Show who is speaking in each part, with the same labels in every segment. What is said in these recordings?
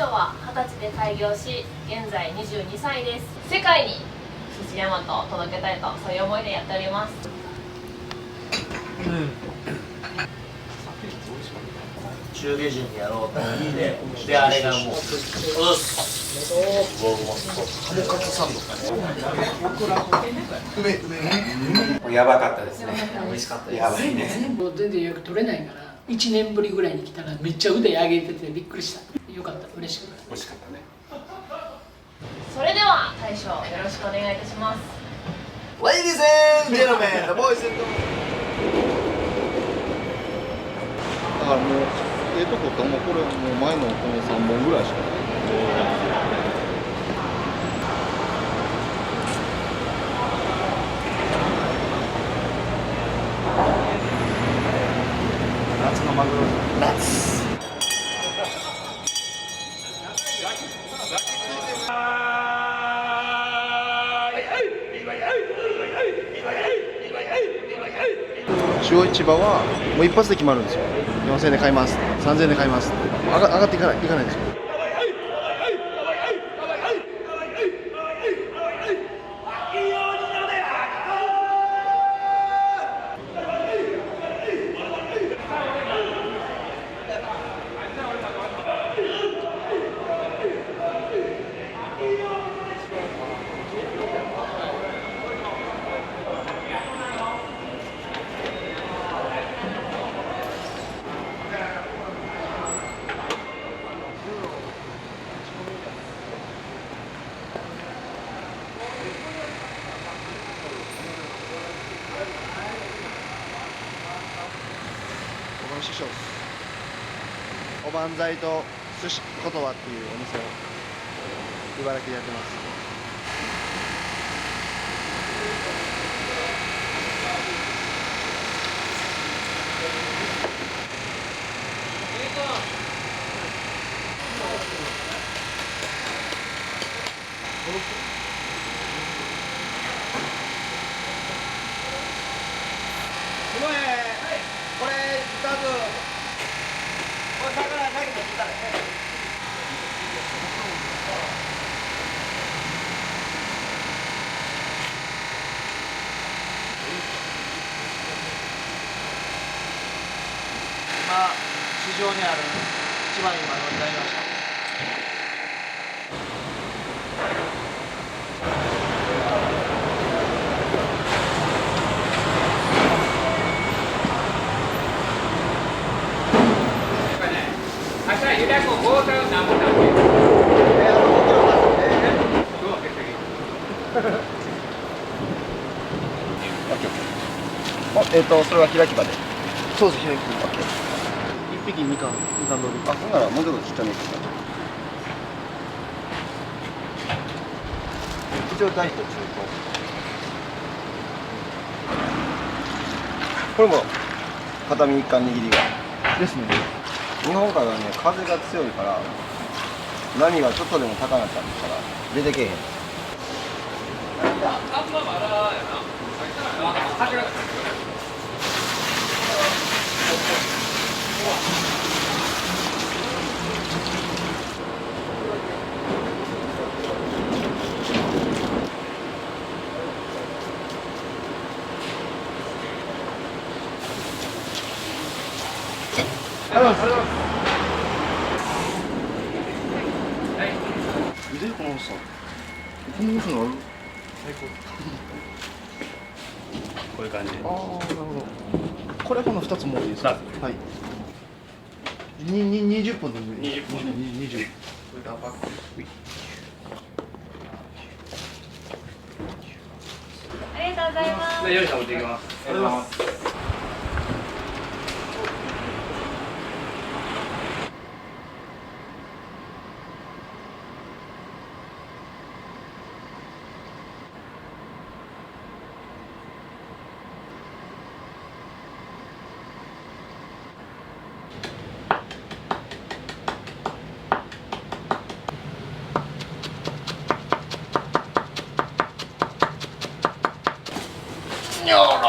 Speaker 1: 将は20歳で開業し、現在22歳です。世界に寿司大和を届けたいと、そういう思いでやっております。
Speaker 2: 中下旬にやろうとであれがもうハモカツサンドやばかったですね。美味しかったです。やばいね。
Speaker 3: 全部全然よく取れないから1年ぶりぐらいに来たらめっちゃ腕上げててびっくりした。よかった、嬉しかった。
Speaker 2: 美味しかったね。
Speaker 1: それでは大将、よろしくお願いいたします。
Speaker 2: Ladies and gentlemen, the boys and girls。
Speaker 4: だからもうとこってもうこれもう前のこの3本ぐらいしかない。
Speaker 2: 夏のマグロ。夏。
Speaker 4: 塩市場はもう一発で決まるんですよ。4000円で買います、3000円で買います、上がっていかないんですよ。師匠です。おばんざいと寿司ことわっていうお店を茨城でやってます。
Speaker 2: これ2つ。これ魚だけで切ったらね。今市場にある一番いいマグロになりました。
Speaker 5: ゆりやこ合体を何本だっけ？
Speaker 4: それは開き場で。
Speaker 6: そうです、開き場。
Speaker 4: 一匹みかん通り。
Speaker 6: あ、ほんならもうちょっとちっちゃめですか。一応大と中と。これも片身一貫握りが。
Speaker 4: ですね。
Speaker 6: 日本海はね、風が強いから波がちょっとでも高なったんですから出てけえへん。
Speaker 4: でこのさ、こんな風のある？
Speaker 5: こういう感じ。
Speaker 4: ああ、なるほど。これこの2つもいいですか？はい。20本で20本。20。
Speaker 1: ありがとうございます。
Speaker 5: で、よいしょ、持っていきます。ありがとうございます。
Speaker 2: よーろ。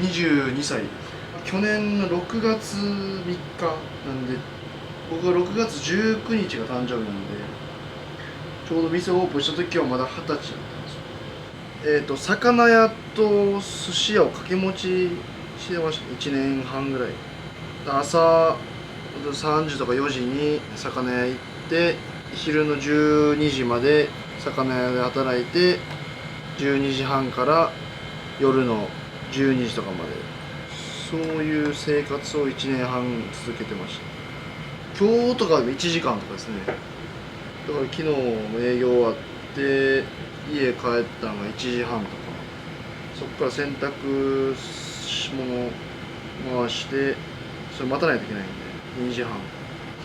Speaker 4: 22歳。去年の6月3日なんで、僕が6月19日が誕生日なんで、ちょうど店オープンした時はまだ20歳だったんですよ。魚屋と寿司屋を掛け持ちしてました。1年半ぐらい。朝3時とか4時に魚屋行って、昼の12時まで魚屋で働いて、12時半から夜の12時とかまで、そういう生活を1年半続けてました。今日とかでも1時間とかですね。だから昨日も営業終わって家帰ったのが1時半とか、そこから洗濯物回してそれ待たないといけないんで、2時半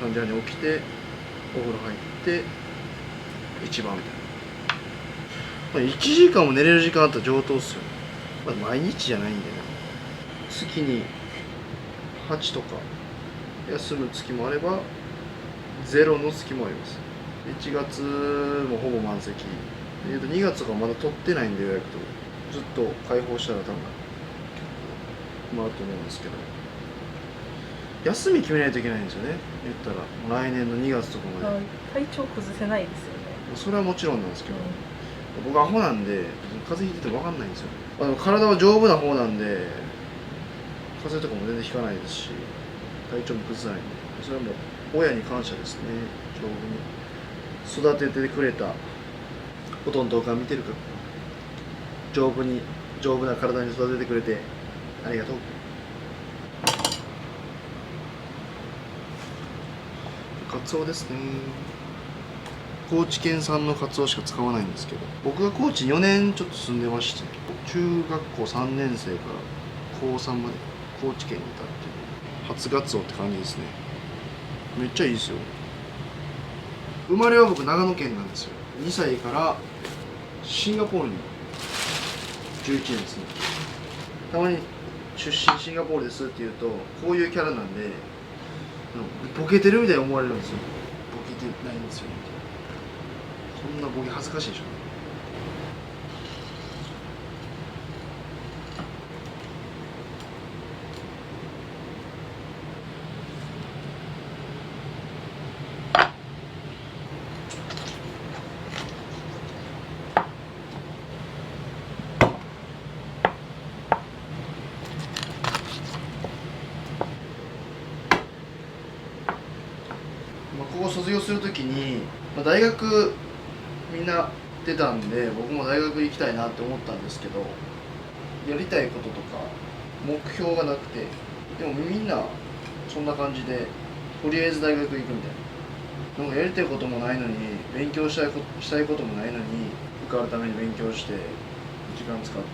Speaker 4: 3時半に起きてお風呂入って一番みたいな。1時間も寝れる時間あったら上等っすよ。毎日じゃないんでね、月に8とか休む月もあれば0の月もあります。1月もほぼ満席。2月とかまだ取ってないんで予約とずっと開放したら多分回ると思うんですけど、休み決めないといけないんですよね。言ったら来年の2月とかまで。
Speaker 7: 体調崩せないですよね。
Speaker 4: それはもちろんなんですけど、僕アホなんで風邪ひいてても分かんないんですよ。体は丈夫な方なんで風邪とかも全然ひかないですし、体調も崩さないんで、それはもう親に感謝ですね。丈夫に育ててくれたおとんとおかん見てるから、丈夫な体に育ててくれてありがとう。カツオですね。高知県産のカツオしか使わないんですけど、僕が高知4年ちょっと住んでまして、中学校3年生から高3まで高知県にいたっていう初ガツオって感じですね。めっちゃいいですよ。生まれは僕長野県なんですよ。2歳からシンガポールに11年ですね。たまに出身シンガポールですって言うとこういうキャラなんでボケてるみたいに思われるんですよ。ボケてないんですよ。そんなボケ恥ずかしいでしょ。ここ卒業するときに、大学みんな出たんで僕も大学行きたいなって思ったんですけど、やりたいこととか目標がなくて、でもみんなそんな感じでとりあえず大学行くみたいな、なんかやりたいこともないのに勉強したいこともないのに受かるために勉強して時間使って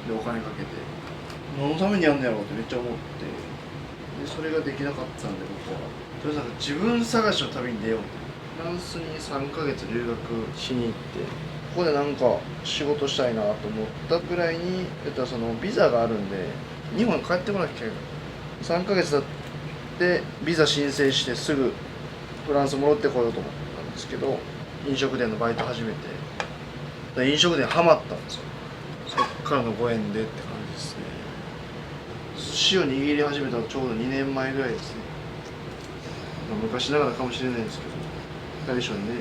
Speaker 4: でお金かけて何のためにやんのやろうってめっちゃ思って、でそれができなかったんで僕はとりあえず自分探しの旅に出ようって。フランスに3ヶ月留学しに行って、ここでなんか仕事したいなと思ったぐらいに、そのビザがあるんで日本に帰ってこなきゃいけない。3ヶ月経ってビザ申請してすぐフランス戻ってこようと思ったんですけど、飲食店のバイト始めて飲食店ハマったんですよ。そっからのご縁でって感じですね。寿司を握り始めたのちょうど2年前ぐらいですね。昔ながらかもしれないですけど、大将にね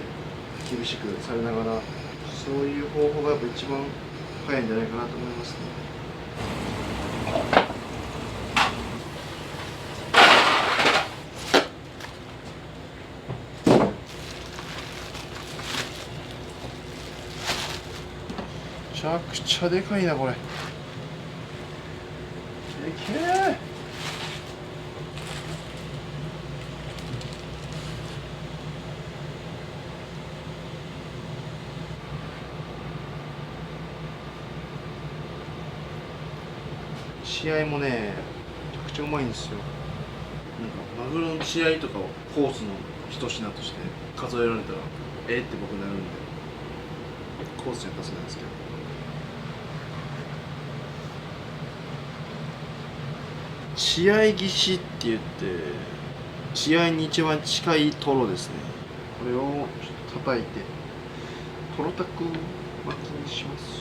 Speaker 4: 厳しくされながら、そういう方法がやっぱ一番早いんじゃないかなと思いますね。めちゃくちゃでかいなこれ。でけえ。血合いもね、めちゃくちゃうまいんですよ。なんかマグロの血合いとかをコースの一品として数えられたらって僕なるんでコースには出せないですけど、血合い岸って言って血合いに一番近いトロですね。これをちょっと叩いてトロタク巻きにします。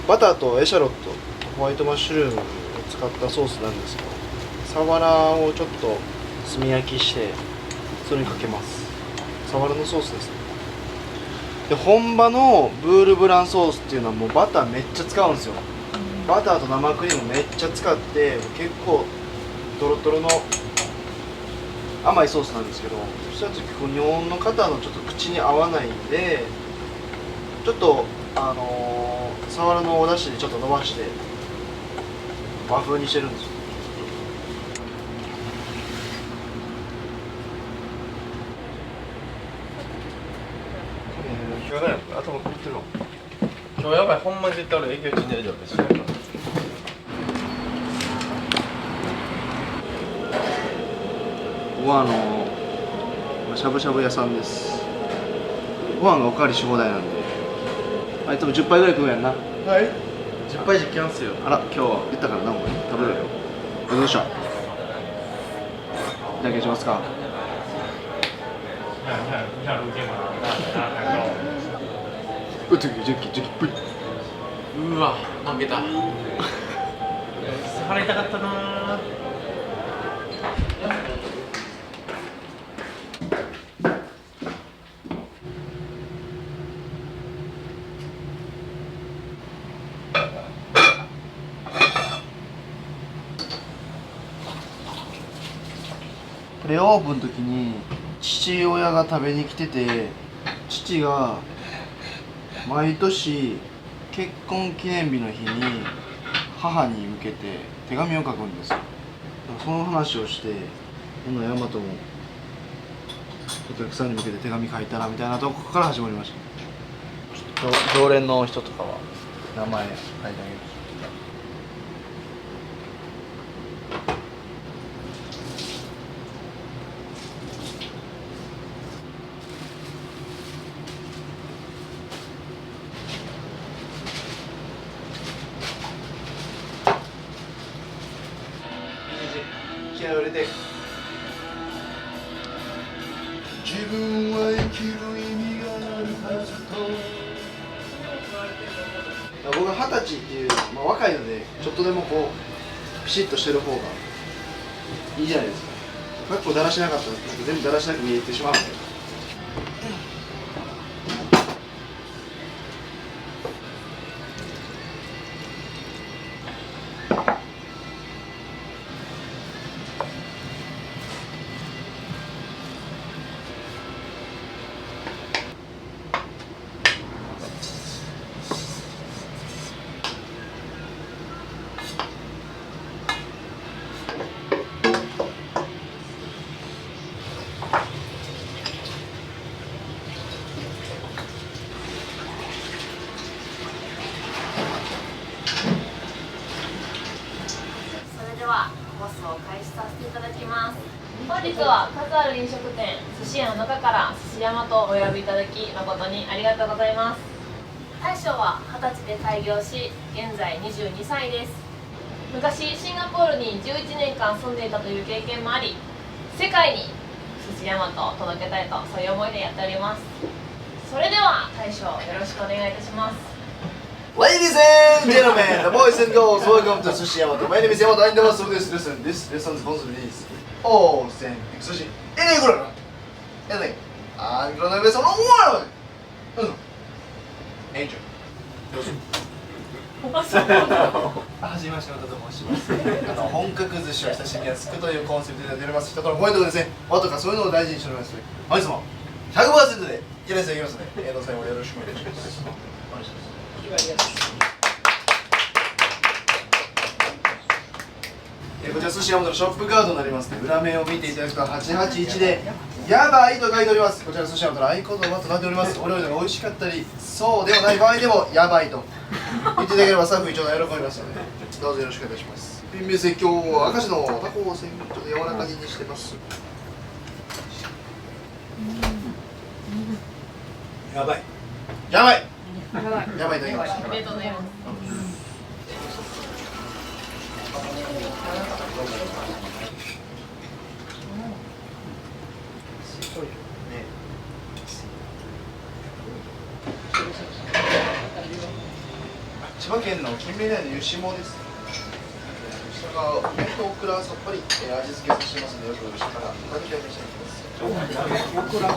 Speaker 4: バターとエシャロット、ホワイトマッシュルームを使ったソースなんですけど、サワラをちょっと炭焼きしてそれにかけます。サワラのソースですね。で本場のブールブランソースっていうのはもうバターめっちゃ使うんですよ。バターと生クリームめっちゃ使って結構トロトロの甘いソースなんですけど、そしたら結構日本の方のちょっと口に合わないんで、ちょっとサワラのお出汁でちょっと伸ばして和風にしてるんですよ。
Speaker 6: 今日やばい、頭狂ってるの。今日やばい、ほんまに絶対俺永久中に寝るじゃん。別に。
Speaker 4: ご飯のしゃぶしゃぶ屋さんです。ご飯がおかわりし放題なんで、あいつも10杯ぐらい食うやんな。
Speaker 6: はい。10杯実験ますよ。
Speaker 4: あら、今日は言ったからな、お前食べろよ。どうした？じゃんけんしますか。うわ、
Speaker 5: 負けた。腹痛かったな。
Speaker 4: プレオープンの時に父親が食べに来てて、父が毎年結婚記念日の日に母に向けて手紙を書くんですよ。その話をして、この大和もお客さんに向けて手紙書いたらみたいなとこから始まりました。常連の人とかは名前書いてあげる。気合を入れて。自分は生きる意味があるはずと。僕が20歳っていう、若いのでちょっとでもこうピシッとしてる方がいいじゃないですか。結構だらしなかったら全部だらしなく見えてしまうんで。
Speaker 1: コースを開始させていただきます。本日は数ある飲食店寿司屋の中から寿司山とお選びいただき誠にありがとうございます。大将は20歳で開業し、現在22歳です。昔シンガポールに11年間住んでいたという経験もあり、世界に寿司山と届けたいと、そういう思いでやっております。それでは大将、よろしくお願いいたします。
Speaker 4: Ladies and gentlemen, the boys and girls, welcome to Sushi Yamato. My name is Yamato. I never saw this lesson. This lesson's sponsored is authentic sushi. Any good? Anything? I'm gonna be so long. Angel.
Speaker 2: はじめまして、和田と申します。
Speaker 4: 本格寿司を親しみやすくというコンセプトでやっております。人との声とかですね、和とかそういうのを大事にしております。本日も 100% でやらせていただきますので、最後よろしくお願いします。お願いします。こちら寿司山本のショップカードになりますね。裏面を見ていただくと881でやばいと書いております。こちら寿司山本の合言葉となっております。お料理が美味しかったりそうではない場合でもやばいと言っていただければスタッフ一同喜びますので、どうぞよろしくお願いします。ピンミル説教明石のタコをちょっと柔らかにしてます。
Speaker 2: やばい。
Speaker 4: やばいやばいと言いました。
Speaker 1: ありがとうございます。
Speaker 4: 千葉県の金目鯛の湯霜です。下が梅とオクラさっぱり味付けさせてますので、よく下からかけて召し上がってください。オクラ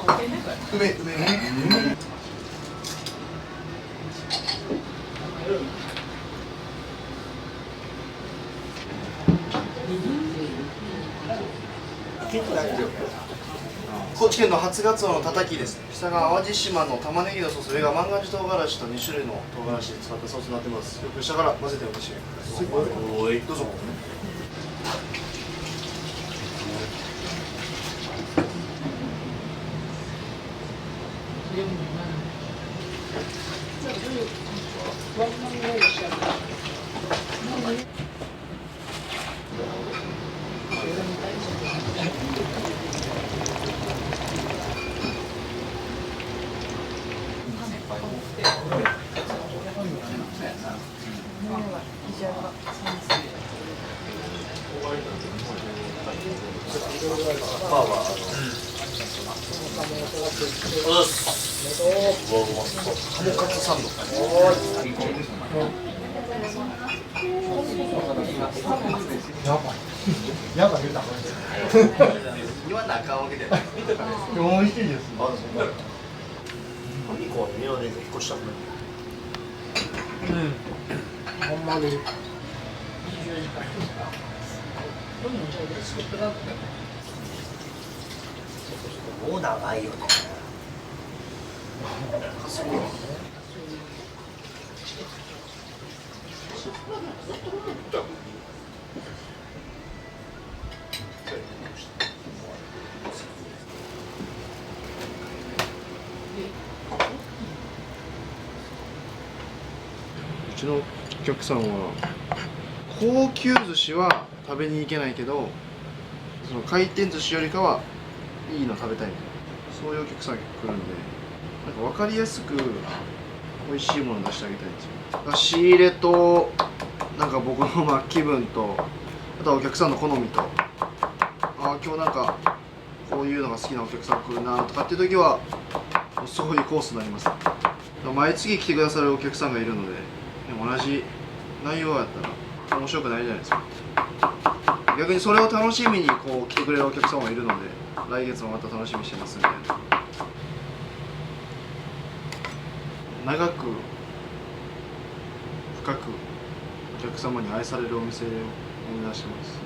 Speaker 4: 梅。高知県の初ガツオのたたきです。下が淡路島の玉ねぎのソース、上が万願寺唐辛子と2種類の唐辛子で使ったソースになってます。よく下から混ぜてお召し上がりください。どうぞ。ハモカツサンド。やばい言うた。言わなあかんわけで。美味しいです。お肉はミオネーズ引っ越した。
Speaker 3: ほんまに。
Speaker 2: もう長いよね。
Speaker 4: うちのお客さんは高級寿司は食べに行けないけど、その回転寿司よりかはいいの食べたいみたいな、そういうお客さんが来るんで、なんか分かりやすく美味しいもの出してあげたいんですよ。仕入れとなんか僕の気分と、あとはお客さんの好みと、今日なんかこういうのが好きなお客さん来るなとかっていう時はそういうコースになります。毎月来てくださるお客さんがいるので、同じ内容やったら面白くないじゃないですか。逆にそれを楽しみにこう来てくれるお客様がいるので、来月もまた楽しみにしてますみたいな。長く深くお客様に愛されるお店を目指してます。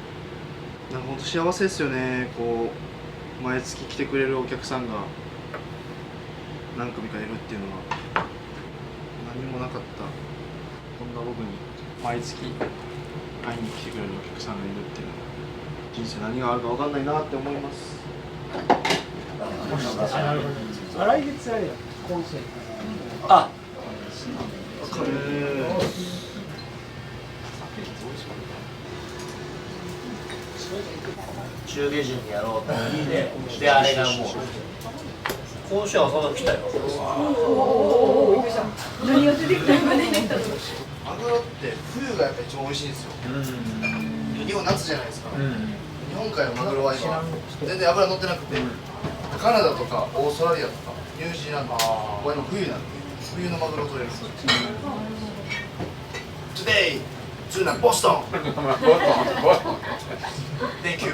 Speaker 4: なんか本当幸せですよね。こう毎月来てくれるお客さんが何組かいるっていうのは、何もなかったこんな僕に毎月会いに来てくれるお客さんがいるっていうのは、人生何があるか分かんないなって思います。
Speaker 3: 来月あれやコンセント。
Speaker 2: あ、中下旬にやろうとで、あれがもう今週はその来たよ。
Speaker 7: 何が出てきたのかね。
Speaker 4: マグロって冬がやっぱ一番美味しいんですよ。日本夏じゃないですか。日本海のマグロは今全然脂乗ってなくて、カナダとかオーストラリアとかニュージーランドは今冬なんで、冬のマグロ取れるんですよ。Today, tuna Boston. Thank you.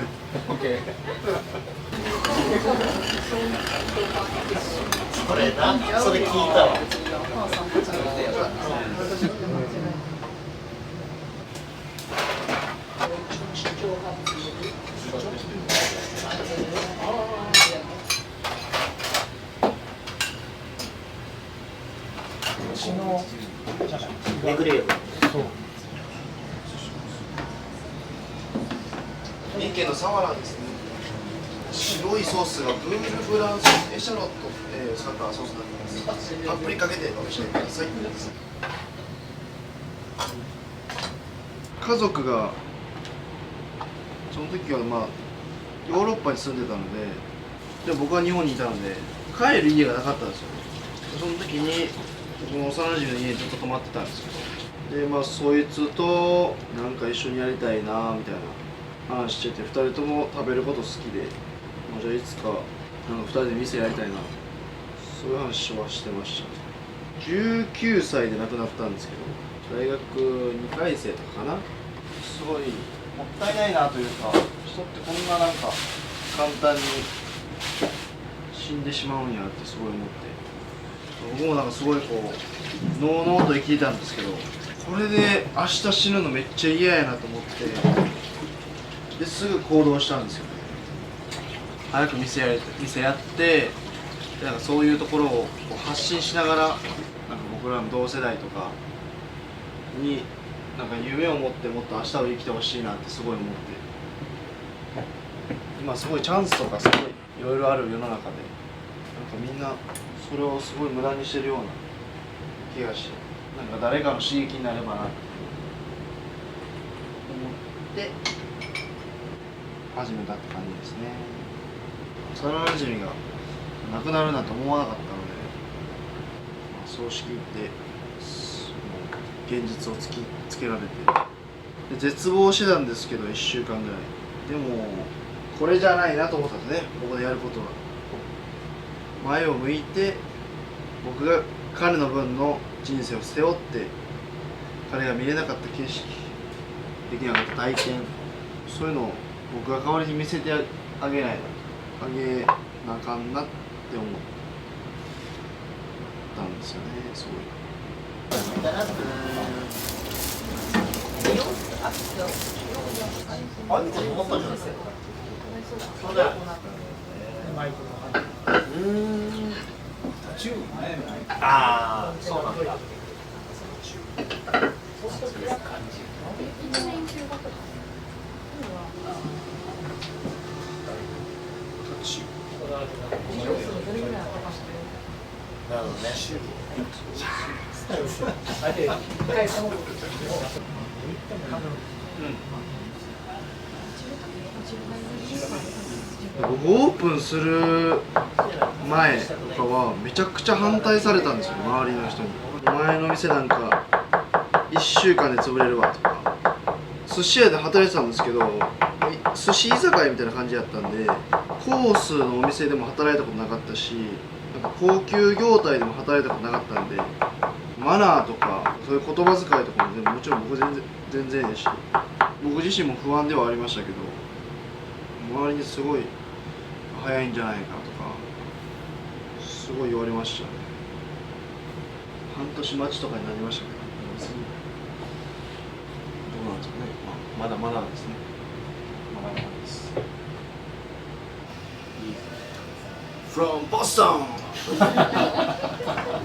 Speaker 2: それな、それ聞いたわ。めぐれよ。
Speaker 4: 三重県のサワラですね。白いソースがブールブランソース、エシャロットって使ったソースになってます。たっぷりかけてお召し上がりください。家族がその時はヨーロッパに住んでたので、僕は日本にいたので帰る家がなかったんですよね。その時に僕の幼馴染の家にずっと泊まってたんですけど、でそいつとなんか一緒にやりたいなみたいな話してて、2人とも食べること好きで、じゃあいつかなんか2人で店やりたいな、そういう話はしてました。19歳で亡くなったんですけど、大学2回生とかかな。すごいもったいないなというか、人ってこんななんか簡単に死んでしまうんやってすごい思って、僕もなんかすごいこうのうのうと生きてたんですけど、これで明日死ぬのめっちゃ嫌やなと思って、ですぐ行動したんですよね。早く店やって、なんかそういうところをこう発信しながら、なんか僕らの同世代とかになんか夢を持ってもっと明日を生きてほしいなってすごい思って、今すごいチャンスとかすごいいろいろある世の中で、なんかみんなそれをすごい無駄にしてるような気がして、なんか誰かの刺激になればなって思って始めたって感じですね。幼馴染が亡くなるなんて思わなかったので、葬式行って現実を突きつけられて、で絶望してたんですけど1週間ぐらいでもこれじゃないなと思ったんですね。ここでやることは前を向いて、僕が彼の分の人生を背負って、彼が見れなかった景色、できなかった体験、そういうのを僕が代わりに見せてあげなあかんなって思ったんですよね。すごい
Speaker 2: あいつも思ったんじゃないですか。そうだよ。ああ、そうなんだ。なるほどね。
Speaker 4: 僕オープンする前とかはめちゃくちゃ反対されたんですよ、周りの人に。お前の店なんか1週間で潰れるわとか。寿司屋で働いてたんですけど、寿司居酒屋みたいな感じだったんで、コースのお店でも働いたことなかったし、なんか高級業態でも働いたことなかったんで、マナーとかそういう言葉遣いとかももちろん僕全然やし、僕自身も不安ではありましたけど、周りにすごい早いんじゃないかとかすごい言われましたね。半年待ちとかになりましたけど、どうなんですかね。まだまだですね。まだまだです。From Boston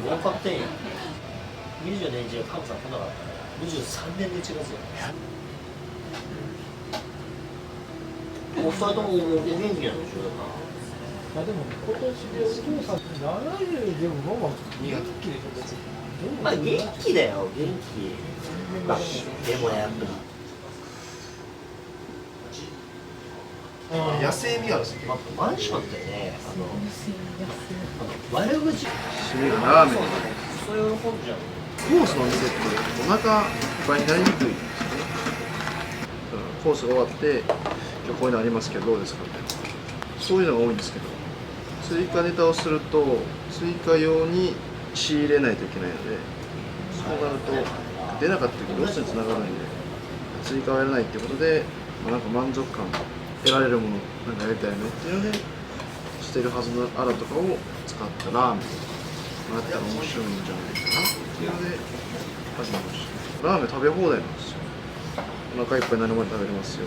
Speaker 2: 儲かってんや。20年中カムさん来なかったね。23年で1月よ。お二人ともお元気なんでしょ。だから
Speaker 3: でも今年でお父さん70でもまあ元気でしょ別に。
Speaker 2: まあ元気だよ、元気。まあでもやっぱ
Speaker 4: 野生味あるんですよ。
Speaker 2: マンションってね、悪口
Speaker 4: 締めがラーメン
Speaker 2: そういう本じゃん。
Speaker 4: コースのお店ってお腹いっぱいになりにくいんですよね。だからコースが終わって今日こういうのありますけどどうですかみたいな、そういうのが多いんですけど、追加ネタをすると追加用に仕入れないといけないので、そうなると出なかった時ロスにつながるんで、追加をやらないっていうことで、なんか満足感得られるものなんかやりたいねっていうので、してるはずのアラとかを使ったラーメンやったら面白いんじゃないかなっていうので始めました。ラーメン食べ放題なんですよ。お腹いっぱいになるまで食べれますよ。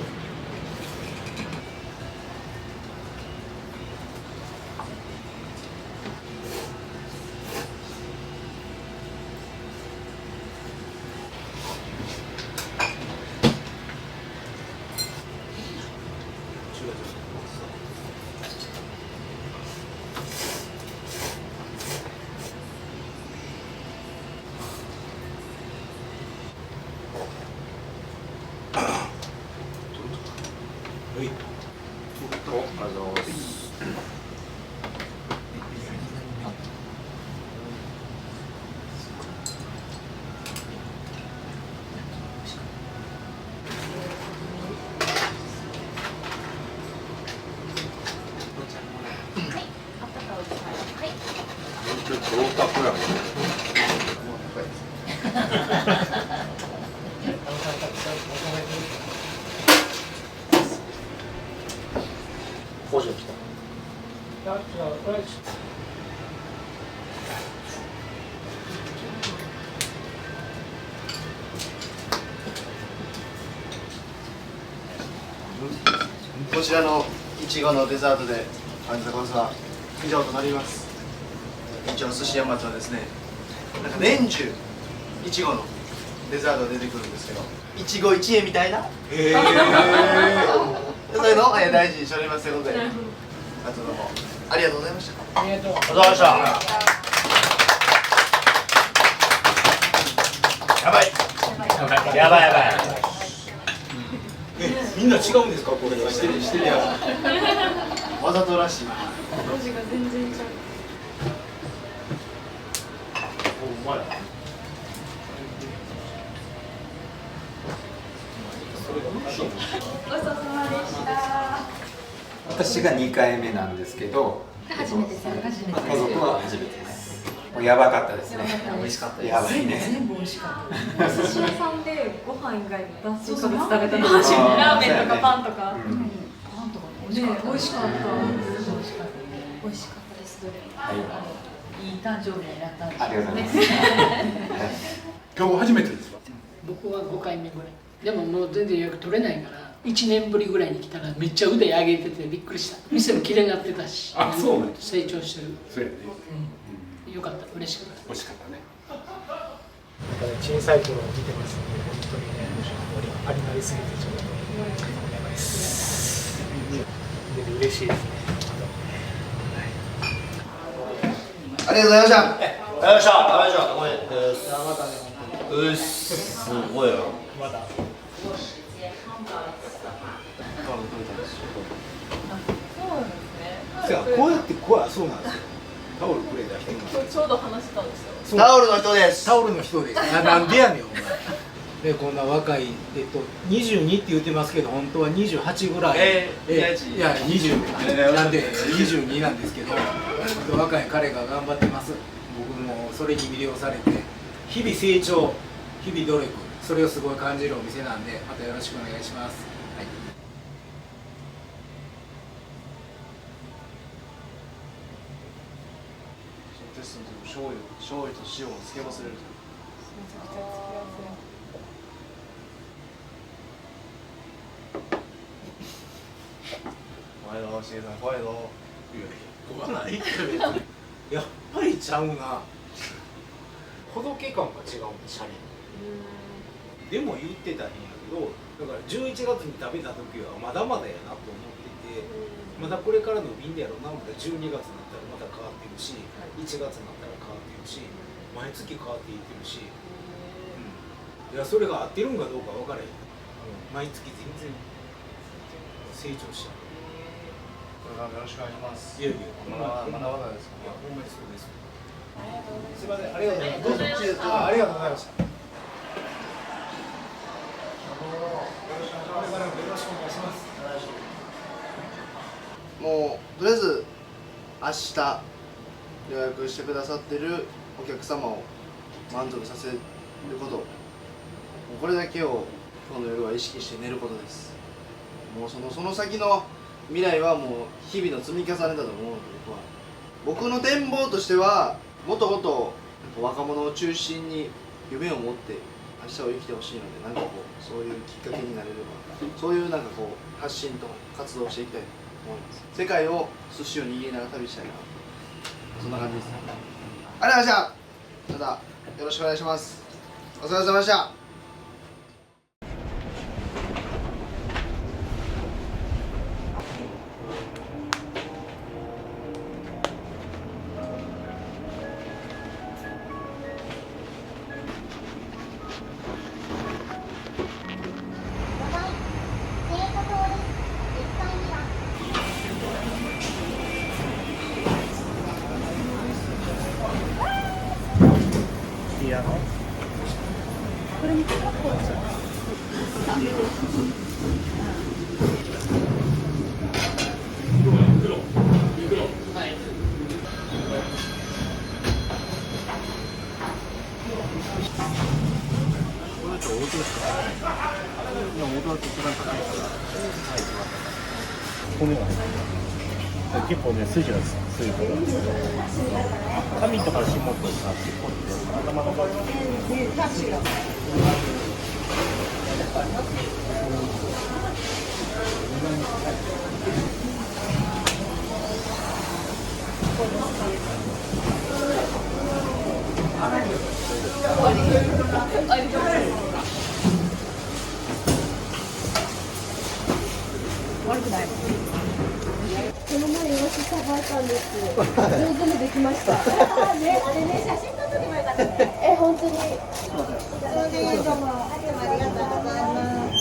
Speaker 6: ちょっと大田区やもんね。
Speaker 4: こちらのいちごのデザートで本日のコースは以上となります。一応寿司山町はですね、なんか年中いちごのデザートが出てくるんですけど、いちご一会みたいなそういうのを大事にしておりますということで、あとどうもありがとうございました。
Speaker 3: ありがとう。
Speaker 2: ありがとうございました。やばい。やばいやばい。
Speaker 5: みんな違うんですかこれ。
Speaker 4: してるやつわざとらしい。
Speaker 7: 文字が全然違う。
Speaker 2: おうまい。
Speaker 1: ごちそうさまでした。
Speaker 8: 私が2回目なんですけど、
Speaker 9: 初めてです。初めてです。
Speaker 8: 家族は初めてです。もうやばかったですね。
Speaker 9: 美味しかったです。
Speaker 8: やばいね。
Speaker 9: 全部美味しかった。
Speaker 7: お寿司屋さんでご飯以外の炭水化物食べたの
Speaker 8: あー
Speaker 7: 初めて。ラーメンとかパンとか。
Speaker 8: うん
Speaker 9: パンとかも美味しかった。
Speaker 7: ね美味しかった。
Speaker 9: 美味しかった。美味しかったです。どれも。いい誕生日になったんです。
Speaker 8: ありがとうございます。
Speaker 5: 今日初めてですか。
Speaker 3: 僕は5回目ぐらい。でももう全然予約取れないから1年ぶりぐらいに来たらめっちゃ腕上げててびっくりした。店も綺麗になってたし、
Speaker 5: あそうなんです。
Speaker 3: 成長してる。
Speaker 5: そうやね。
Speaker 3: よかった、嬉しかった。
Speaker 5: 美味しかったね。
Speaker 10: 小さい頃を見てますので、本当にね、ありなりすぎてちょっとやばいです。で嬉しいですね。
Speaker 4: ありがとうございました。
Speaker 2: ありがとうございました。ありがとうございました。ごめん。すごいよ。
Speaker 10: まだ。
Speaker 5: こうやってそうなんですよ。タオルくれた人
Speaker 1: ちょうど話してたんですよ。
Speaker 4: タオルの人です。
Speaker 10: タオルの人です。なんでやねんお前。でこんな若い22って言ってますけど本当は28ぐらい。いや20なんで22なんですけど、若い彼が頑張ってます。僕もそれに魅了されて日々成長、日々努力、それをすごい感じるお店なんでまたよろしくお願いします。はい。
Speaker 4: テストの時醤油と塩をつけ忘れる。怖いの、しげさん怖いの。
Speaker 10: 怖ないやっぱりちゃうな。ほどけ感が違うんでシャリでも言ってたんやけど、だから11月に食べた時はまだまだやなと思ってて、まだこれからの瓶でやろうな。まだ12月になったらまた変わってるし、1月になったら変わってるし、毎月変わっていってるし、いやそれが合ってるんかどうか分からへん。毎月全然成長した。
Speaker 4: これからもよろしくお願いします。
Speaker 10: いやいや、
Speaker 4: まだまだですか。
Speaker 10: いやほんまにそうです。すみません、ありがとうございます。どうぞ。ありがとうございました。これからもよろしくお願いします。
Speaker 4: もうとりあえず明日予約してくださってるお客様を満足させること、もうこれだけを今日の夜は意識して寝ることです。もうその先の未来はもう日々の積み重ねだと思うので、僕の展望としてはもっともっと若者を中心に夢を持って明日を生きてほしいので、なんかこうそういうきっかけになれれば、そういうなんかこう発信と活動をしていきたいと思います。世界を寿司を握りながら旅したいな、そんな感じです。ありがとうございました。またよろしくお願いします。お疲れ様でした。
Speaker 6: 骨が入ってる。
Speaker 2: 結構ね筋がついてる。髪とか尻尾とか尻尾って頭の場合
Speaker 9: 悪くない。
Speaker 11: この前イワシさばいたんです。上手にできました。あれね、写真撮っとけばよかったね。本当に。それでどうもありがとうございます。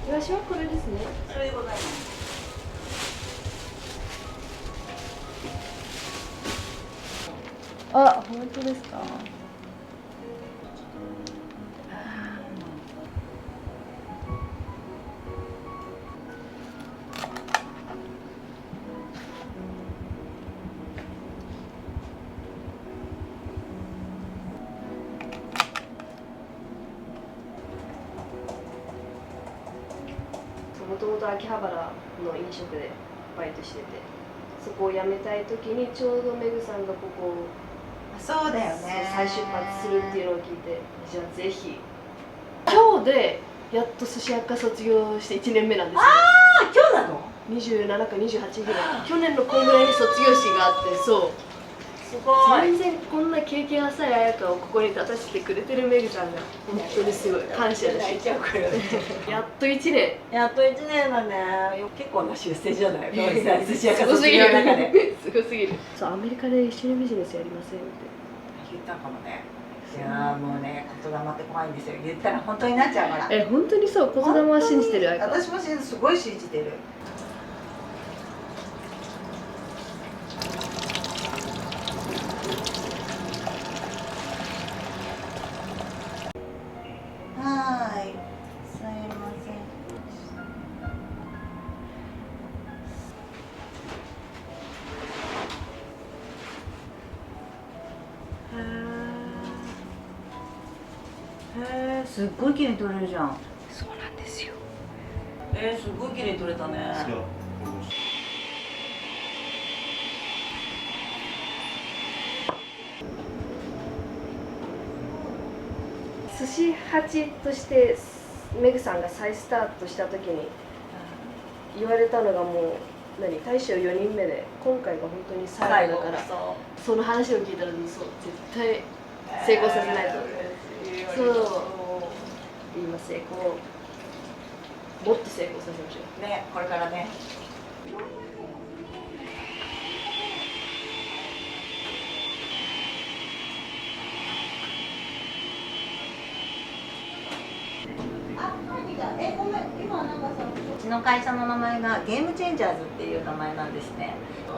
Speaker 11: イワシはこれですね。
Speaker 9: それでございます。
Speaker 11: あ、本当ですか。もともと秋葉原の飲食でバイトしてて、そこを辞めたい時にちょうどメグさんがここを
Speaker 9: そうだよね。
Speaker 11: 再出発するっていうのを聞いて、じゃあぜひ。今日でやっと寿司屋科卒業して1年目なんですよ。
Speaker 9: ああ、今日なの
Speaker 11: ？27か28ぐらい。去年のこんぐらいに卒業式があって、そう。
Speaker 9: すごい。
Speaker 11: 全然こんな経験浅い綾香をここに立たせてくれてるメグさんが本当にすごい感謝だし。
Speaker 9: 泣いちゃうから
Speaker 11: やっと1年。
Speaker 9: やっと1年だね。結構な出世じゃない寿司屋から卒業の中で。
Speaker 11: すごすぎる。そう、アメリカで一緒にビジネスやりませんって
Speaker 9: 言ったかもね。いやもうね、言霊って怖いんですよ。言ったら本当になっちゃうから。
Speaker 11: 本当にそう、言霊は信じてる綾香。
Speaker 9: 私もすごい信じてる。はーい、すいません。へえ、すっごい綺麗に撮れるじゃん。
Speaker 11: そうなんですよ。
Speaker 9: すごい綺麗に撮れたね。
Speaker 11: 寿司八としてメグさんが再スタートした時に言われたのがもう大将4人目で今回が本当に最後だから、その話を聞いたらそう絶対成功させないと。そう今成功もっと成功させましょう
Speaker 9: ね、これからね。うちの会社の名前がゲームチェンジャーズっていう名前なんですね。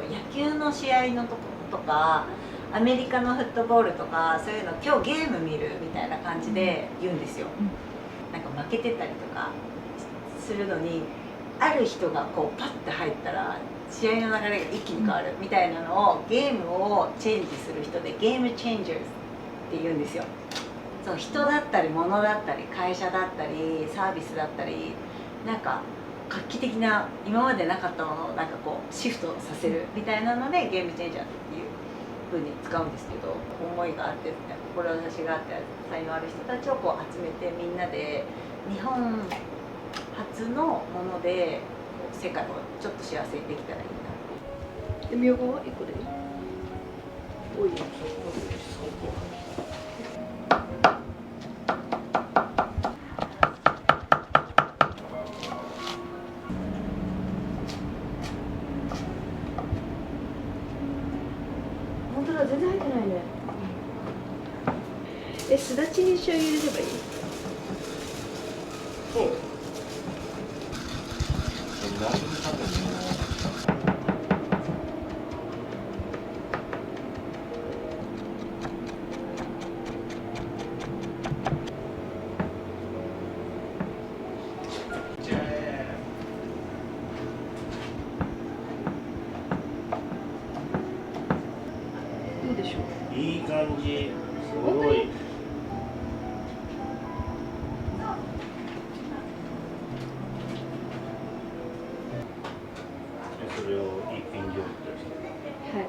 Speaker 9: 野球の試合のとことかアメリカのフットボールとかそういうの今日ゲーム見るみたいな感じで言うんですよ。なんか負けてたりとかするのにある人がこうパッて入ったら試合の流れが一気に変わるみたいなのをゲームをチェンジする人でゲームチェンジャーズって言うんですよ。そう、人だったり物だったり会社だったりサービスだったりなんか画期的な今までなかったものをなんかこうシフトさせるみたいなのでゲームチェンジャーっていう風に使うんですけど、思いがあって志があって才能ある人たちをこう集めてみんなで日本初のもので世界をちょっと幸せにできたらいいな。
Speaker 11: みょうがは1個でいい？多いよ。
Speaker 9: 本当
Speaker 11: ら全然入ってないね。すだちに醤油入れればいい？
Speaker 10: そう。
Speaker 11: どうでしょう？
Speaker 2: いい感じ。すごい。それを一品料理として。
Speaker 11: はい。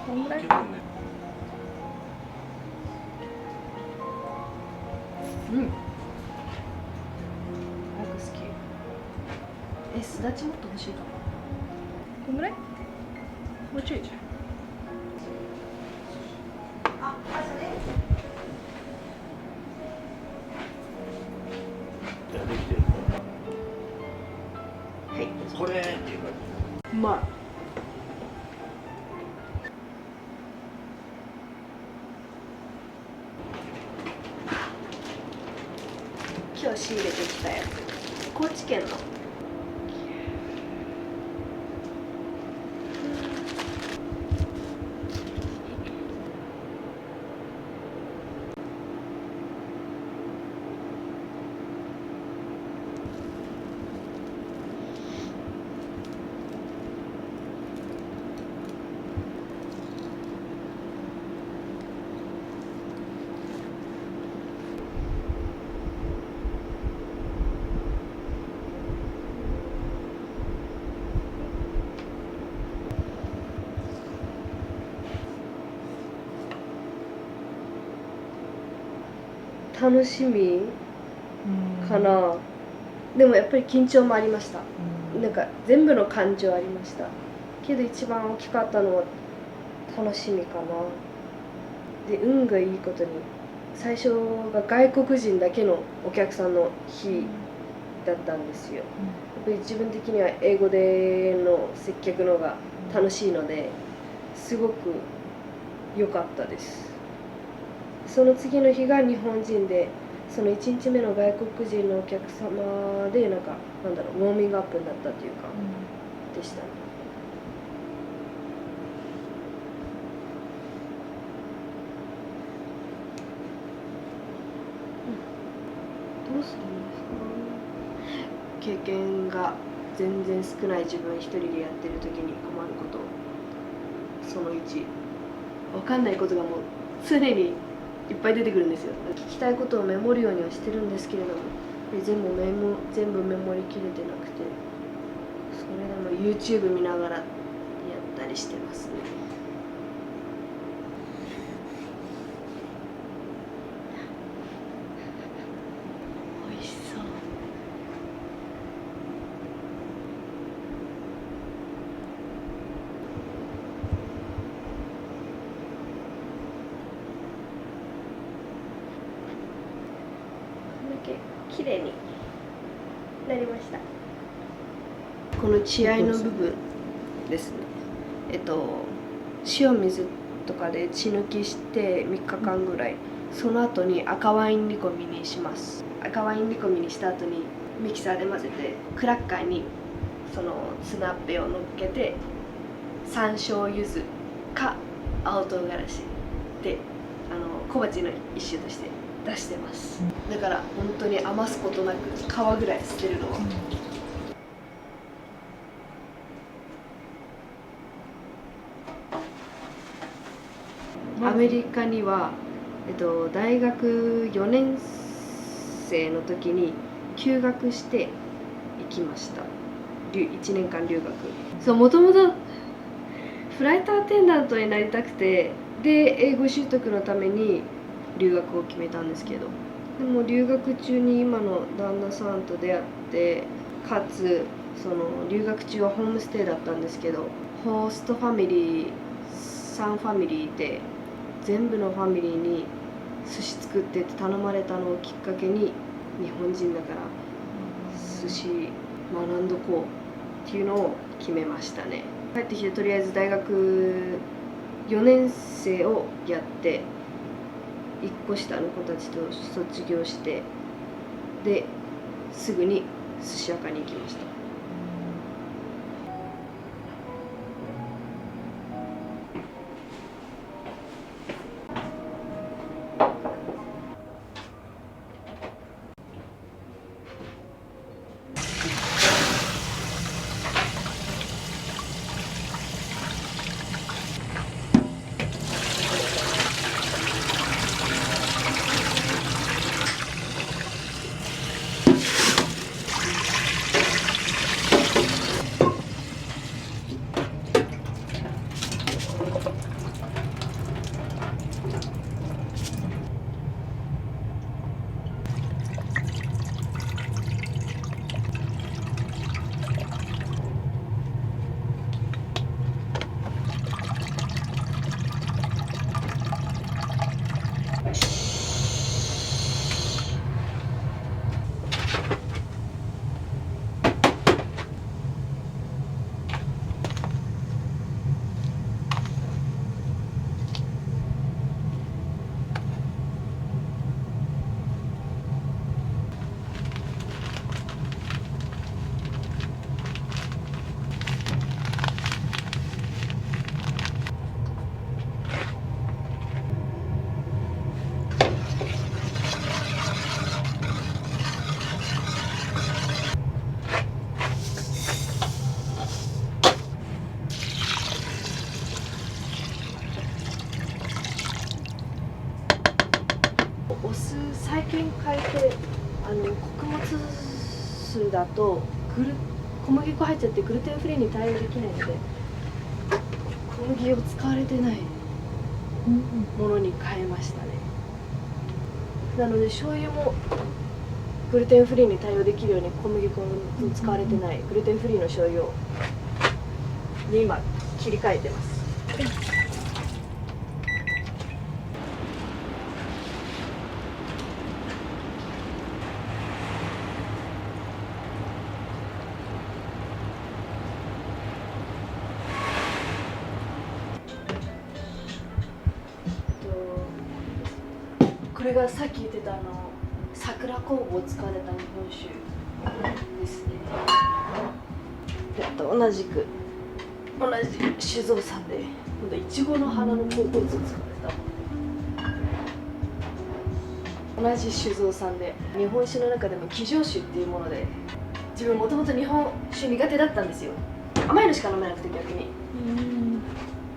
Speaker 11: こんぐらい？うん。早く好き。すだちもっと欲しいかも。こんぐらい？もうちょいじゃん。
Speaker 2: じゃあできてるか
Speaker 11: はい。
Speaker 2: これっていう感じ。
Speaker 11: うまい。今日仕入れてきたやつ。高知県の。楽しみかな。でもやっぱり緊張もありました。なんか全部の感情ありました。けど一番大きかったのは楽しみかな。で、運がいいことに最初が外国人だけのお客さんの日だったんですよ。やっぱり自分的には英語での接客のが楽しいのですごく良かったです。その次の日が日本人で、その1日目の外国人のお客様でなんかなんだろう、ウォーミングアップになったというか、でしたね。どうするんですか？経験が全然少ない自分一人でやってる時に困ること、その1、分かんないことがもう常にいっぱい出てくるんですよ。聞きたいことをメモるようにはしてるんですけれども、全部メモりきれてなくて、それでも YouTube 見ながらやったりしてますね。美味しそう。綺麗になりました。この血合いの部分ですね。塩水とかで血抜きして3日間ぐらい、その後に赤ワイン煮込みにします。赤ワイン煮込みにした後にミキサーで混ぜて、クラッカーにそのツナッペを乗っけて、山椒柚子か青唐辛子で小鉢の一種として出してます。だから本当に余すことなく皮ぐらい捨てるのは、アメリカには、大学4年生の時に休学して行きました。1年間留学。そう、もともとフライトアテンダントになりたくて、で英語習得のために留学を決めたんですけど、でも留学中に今の旦那さんと出会って、かつその留学中はホームステイだったんですけど、ホストファミリー3ファミリーいて、全部のファミリーに寿司作ってって頼まれたのをきっかけに、日本人だから寿寿司学んどこうっていうのを決めましたね。帰ってきてとりあえず大学4年生をやって1個下の子たちと卒業してですぐに寿司屋に行きました。お酢最近変えて穀物酢だと小麦粉入っちゃってグルテンフリーに対応できないので小麦を使われてないものに変えましたね。なので醤油もグルテンフリーに対応できるように小麦粉を使われてないグルテンフリーの醤油に今切り替えてます。これがさっき言ってた桜酵母を使われた日本酒ですね。同じ酒造さんで今度いちごの花の酵母を使われた同じ酒造さんで日本酒の中でも生醸酒っていうもので自分もともと日本酒苦手だったんですよ。甘いのしか飲めなくて逆に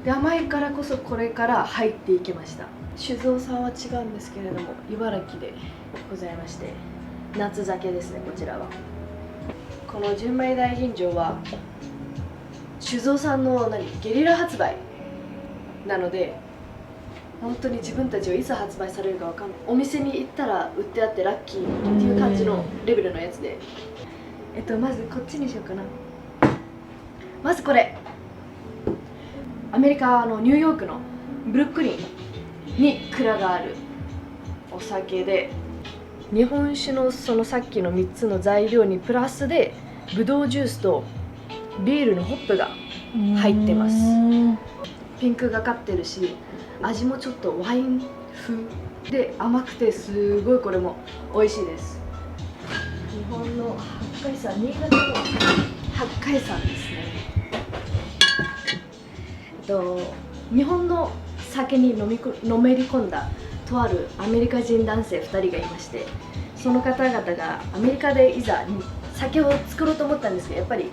Speaker 11: で甘いからこそこれから入っていきました。酒造さんは違うんですけれども茨城でございまして夏酒ですね。こちらはこの純米大吟醸は酒造さんのゲリラ発売なので本当に自分たちはいつ発売されるか分かんない。お店に行ったら売ってあってラッキーっていう感じのレベルのやつでまずこっちにしようかな。まずこれアメリカのニューヨークのブルックリンに蔵があるお酒で日本酒のそのさっきの3つの材料にプラスでブドウジュースとビールのホップが入ってます。ピンクがかってるし味もちょっとワイン風で甘くてすごいこれも美味しいです。日本の八海山、新潟の八海山ですね。日本の酒にのめり込んだとあるアメリカ人男性2人がいまして、その方々がアメリカでいざ酒を作ろうと思ったんですけどやっぱり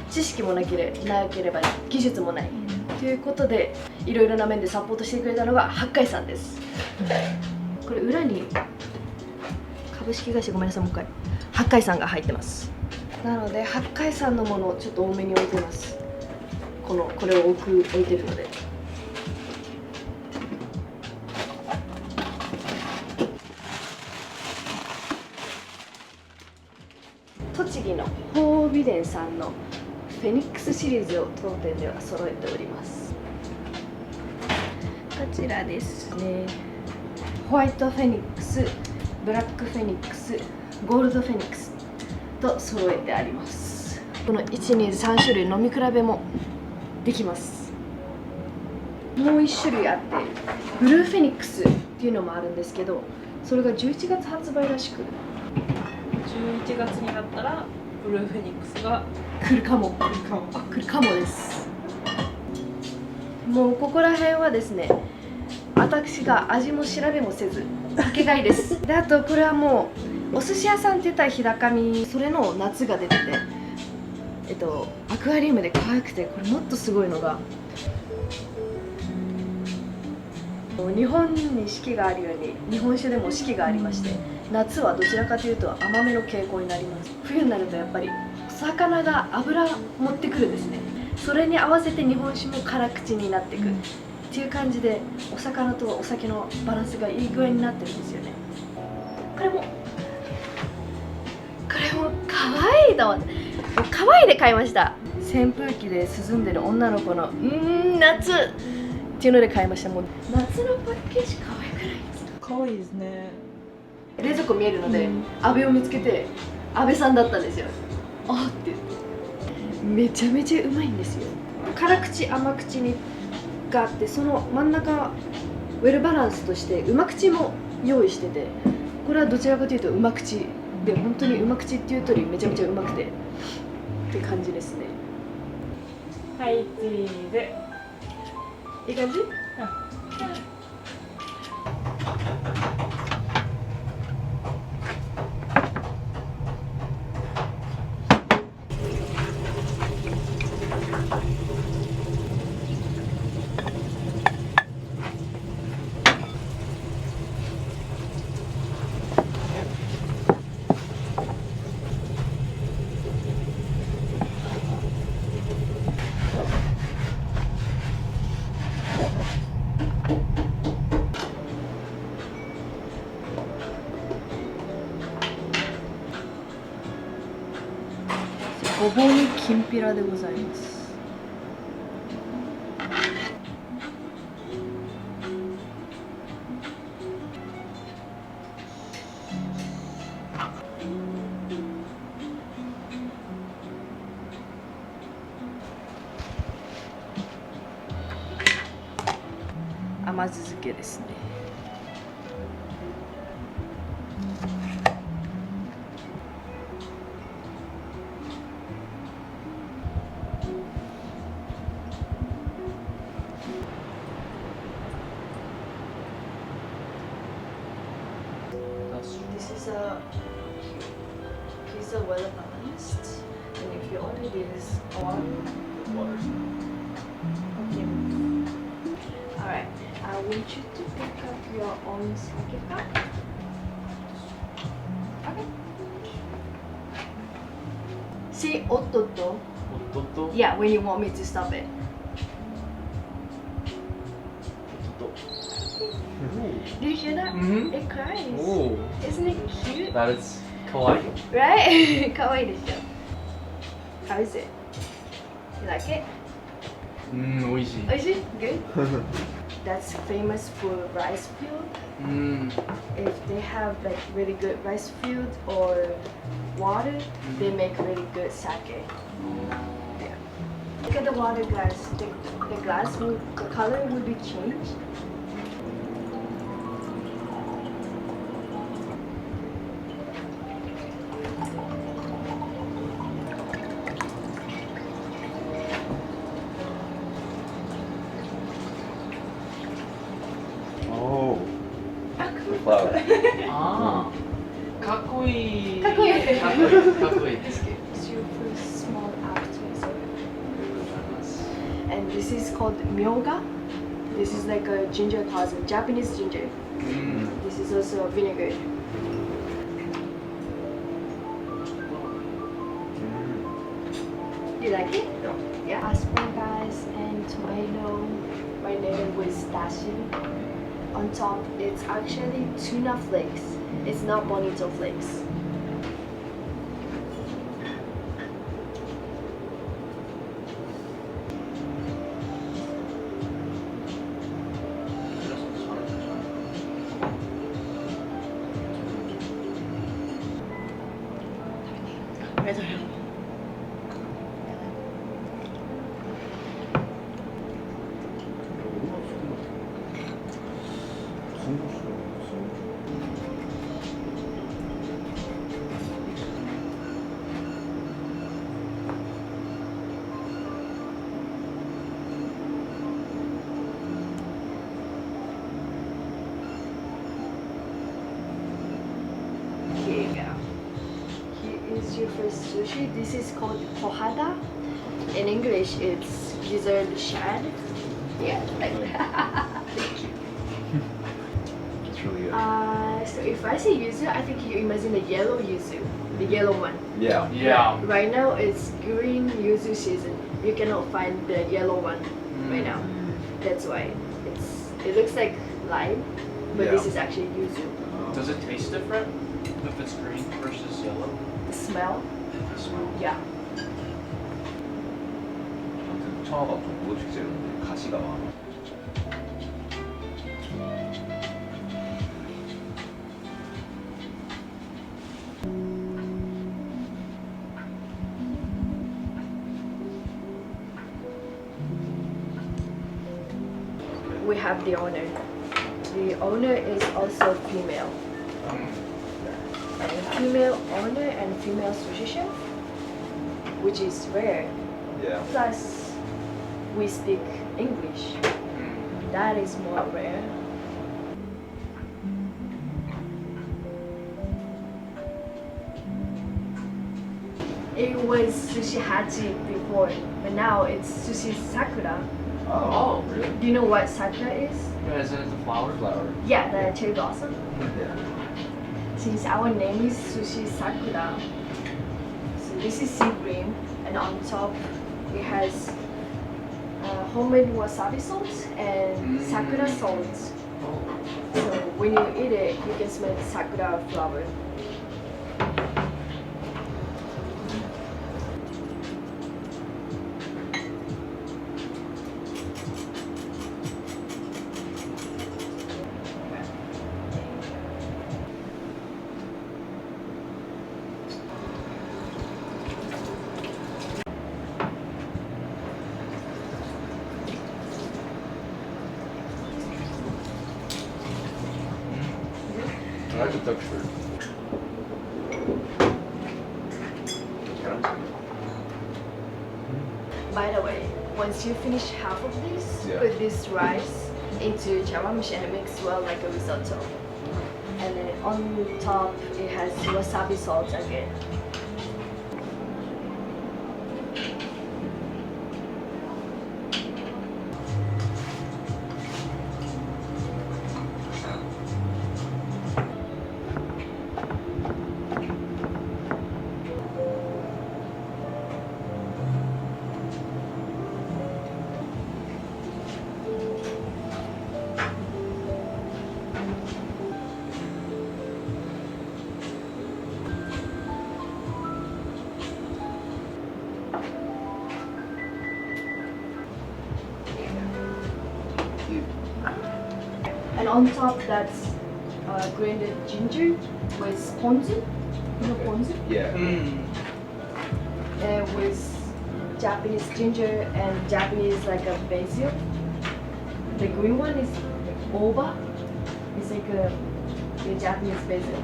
Speaker 11: 知識もなければ技術もないということでいろいろな面でサポートしてくれたのが八海山です。これ裏に株式会社ごめんなさいもう一回八海山が入ってます。なので八海山のものをちょっと多めに置いてます。これを置いてるので。栃木の宝美殿さんのフェニックスシリーズを当店では揃えております。こちらですね。ホワイトフェニックス、ブラックフェニックス、ゴールドフェニックスと揃えてあります。この123種類飲み比べもできます。もう1種類あってブルーフェニックスっていうのもあるんですけど、それが11月発売らしく、
Speaker 7: 11月になったらブルーフェニックスが
Speaker 11: 来るかもです。もうここら辺はですね、私が味も調べもせずかけがいです。であとこれはもうお寿司屋さんって言ったら日高見、それの夏が出てて、アクアリウムで可愛くて、これもっとすごいのが、日本に四季があるように日本酒でも四季がありまして、夏はどちらかというと甘めの傾向になります。冬になるとやっぱりお魚が脂持ってくるんですね。それに合わせて日本酒も辛口になっていくっていう感じで、お魚とお酒のバランスがいい具合になってるんですよね。これも可愛いと思って、可愛いで買いました。扇風機で涼んでる女の子の夏っていうので買いました。もう夏のパッケージ可愛くないですか？
Speaker 7: 可愛いですね。
Speaker 11: 冷蔵庫見えるので、阿部を見つけて、阿部さんだったんですよ。あって言って、めちゃめちゃうまいんですよ。辛口甘口にがあって、その真ん中ウェルバランスとしてうま口も用意してて、これはどちらかというとうま口で、本当にうま口っていう通りめちゃめちゃうまくてって感じですね。
Speaker 7: はい、チーズ。
Speaker 11: いい感じ？ごぼうにきんぴらでございます。甘酢漬けですね。This is a pizza well balanced, and if you order this on water. Okay. Alright, I want you to pick up your own sake cup. Okay. Say ototo.
Speaker 2: Ototo?
Speaker 11: Yeah, when you want me to stop it. Do you hear that?
Speaker 12: Mm-hmm.
Speaker 11: It cries.
Speaker 12: Oh.
Speaker 11: Isn't it cute?
Speaker 12: That is kawaii.
Speaker 11: Right? Kawaii desu. How is it? You like it?
Speaker 12: Oishii.
Speaker 11: Oishii? Good? That's famous for rice field. If they have like really good rice field or water, they make really good sake. Yeah. Look at the water glass. The glass will, the color will be changed.
Speaker 6: Oh.
Speaker 12: Wow. Ah. かっこいい。
Speaker 11: かっこいい。
Speaker 12: かっこいい。かっこいいですけど。
Speaker 11: Super small appetizer. And this is called myoga. This is like a ginger cousin, Japanese ginger. This is also vinegar. You like it? Yeah. Asparagus and tomato marinated with dashi. On top, it's actually tuna flakes. It's not bonito flakes. れだよ。Here you go. Here is your first sushi. This is called kohada. In English, it's gizzard shad. Yeah, like that. Thank you.
Speaker 6: It's really good.
Speaker 11: So if I say yuzu, I think you imagine the yellow yuzu, the yellow one.
Speaker 6: Yeah.
Speaker 12: Yeah.
Speaker 11: Right now it's green yuzu season. You cannot find the yellow one right now. That's why it looks like lime, but this is actually yuzu.
Speaker 12: Does it taste different if it's green versus yellow?
Speaker 11: The smell? Yeah.
Speaker 6: 차가 좀 고급식재료인데 가시가 많아.
Speaker 11: We have the owner. The owner is also female. And female owner and female sushi chef, which is rare.
Speaker 6: Yeah.
Speaker 11: Plus, we speak English. That is more rare. It was Sushi Hachi before, but now it's Sushi Sakura.
Speaker 12: Oh, really?
Speaker 11: Do you know what Sakura is?
Speaker 12: Yeah, isn't it the flower?
Speaker 11: Yeah, the cherry blossom.
Speaker 6: Yeah.
Speaker 11: Since our name is Sushi Sakura, so this is sea green, and on top it has homemade wasabi salt and sakura salt. So when you eat it, you can smell the sakura flower.
Speaker 6: I like the texture.
Speaker 11: By the way, once you finish half of this,
Speaker 6: Yeah.
Speaker 11: put this rice into chawanmushi and mix well like a risotto. And then on top, it has wasabi salt again. And on top, that's grated ginger with ponzu. You know ponzu?
Speaker 6: Yeah.
Speaker 11: And with Japanese ginger and Japanese like a basil. The green one is oba. It's like a Japanese basil.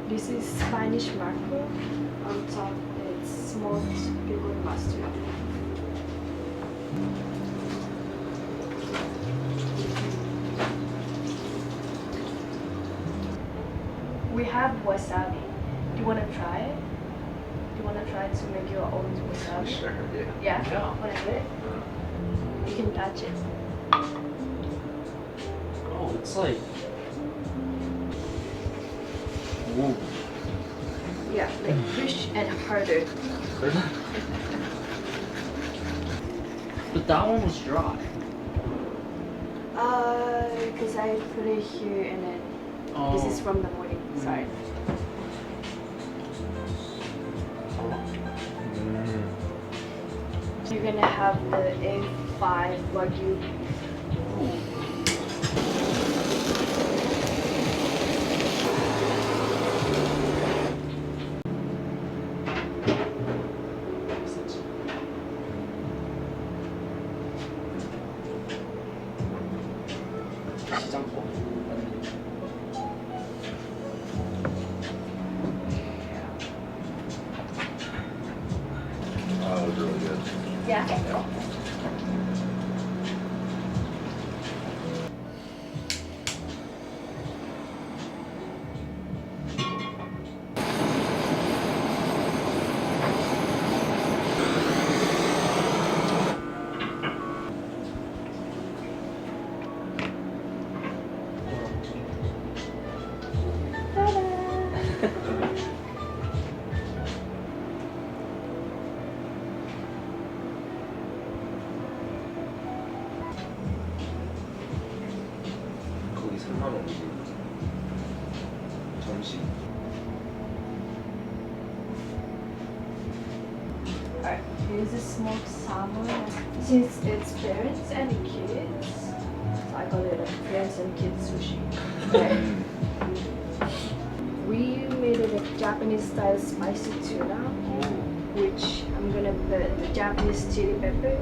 Speaker 11: This is Spanish mackerel. On top, it's smoked pickled mustard. We have wasabi. Do you want to try it? Do you want to try to make your own wasabi?
Speaker 6: Sure, yeah.
Speaker 11: Yeah? Want to do it? You can touch it.
Speaker 2: Oh, it's like.
Speaker 6: Ooh.
Speaker 11: Yeah, like fish and harder.
Speaker 12: But that one was dry.
Speaker 11: Because I put it here and then this is from the morning. Sorry. we're gonna have the A5 Wagyu.
Speaker 6: That was really good.
Speaker 11: Yeah.
Speaker 6: 거기 3만 원이지. 점심.
Speaker 11: Alright, here's the smoked salmon. Since it's parents and kids, so I call it a parents and kids sushi. Right. We made it a Japanese style spicy tuna, which I'm gonna put the Japanese chili pepper.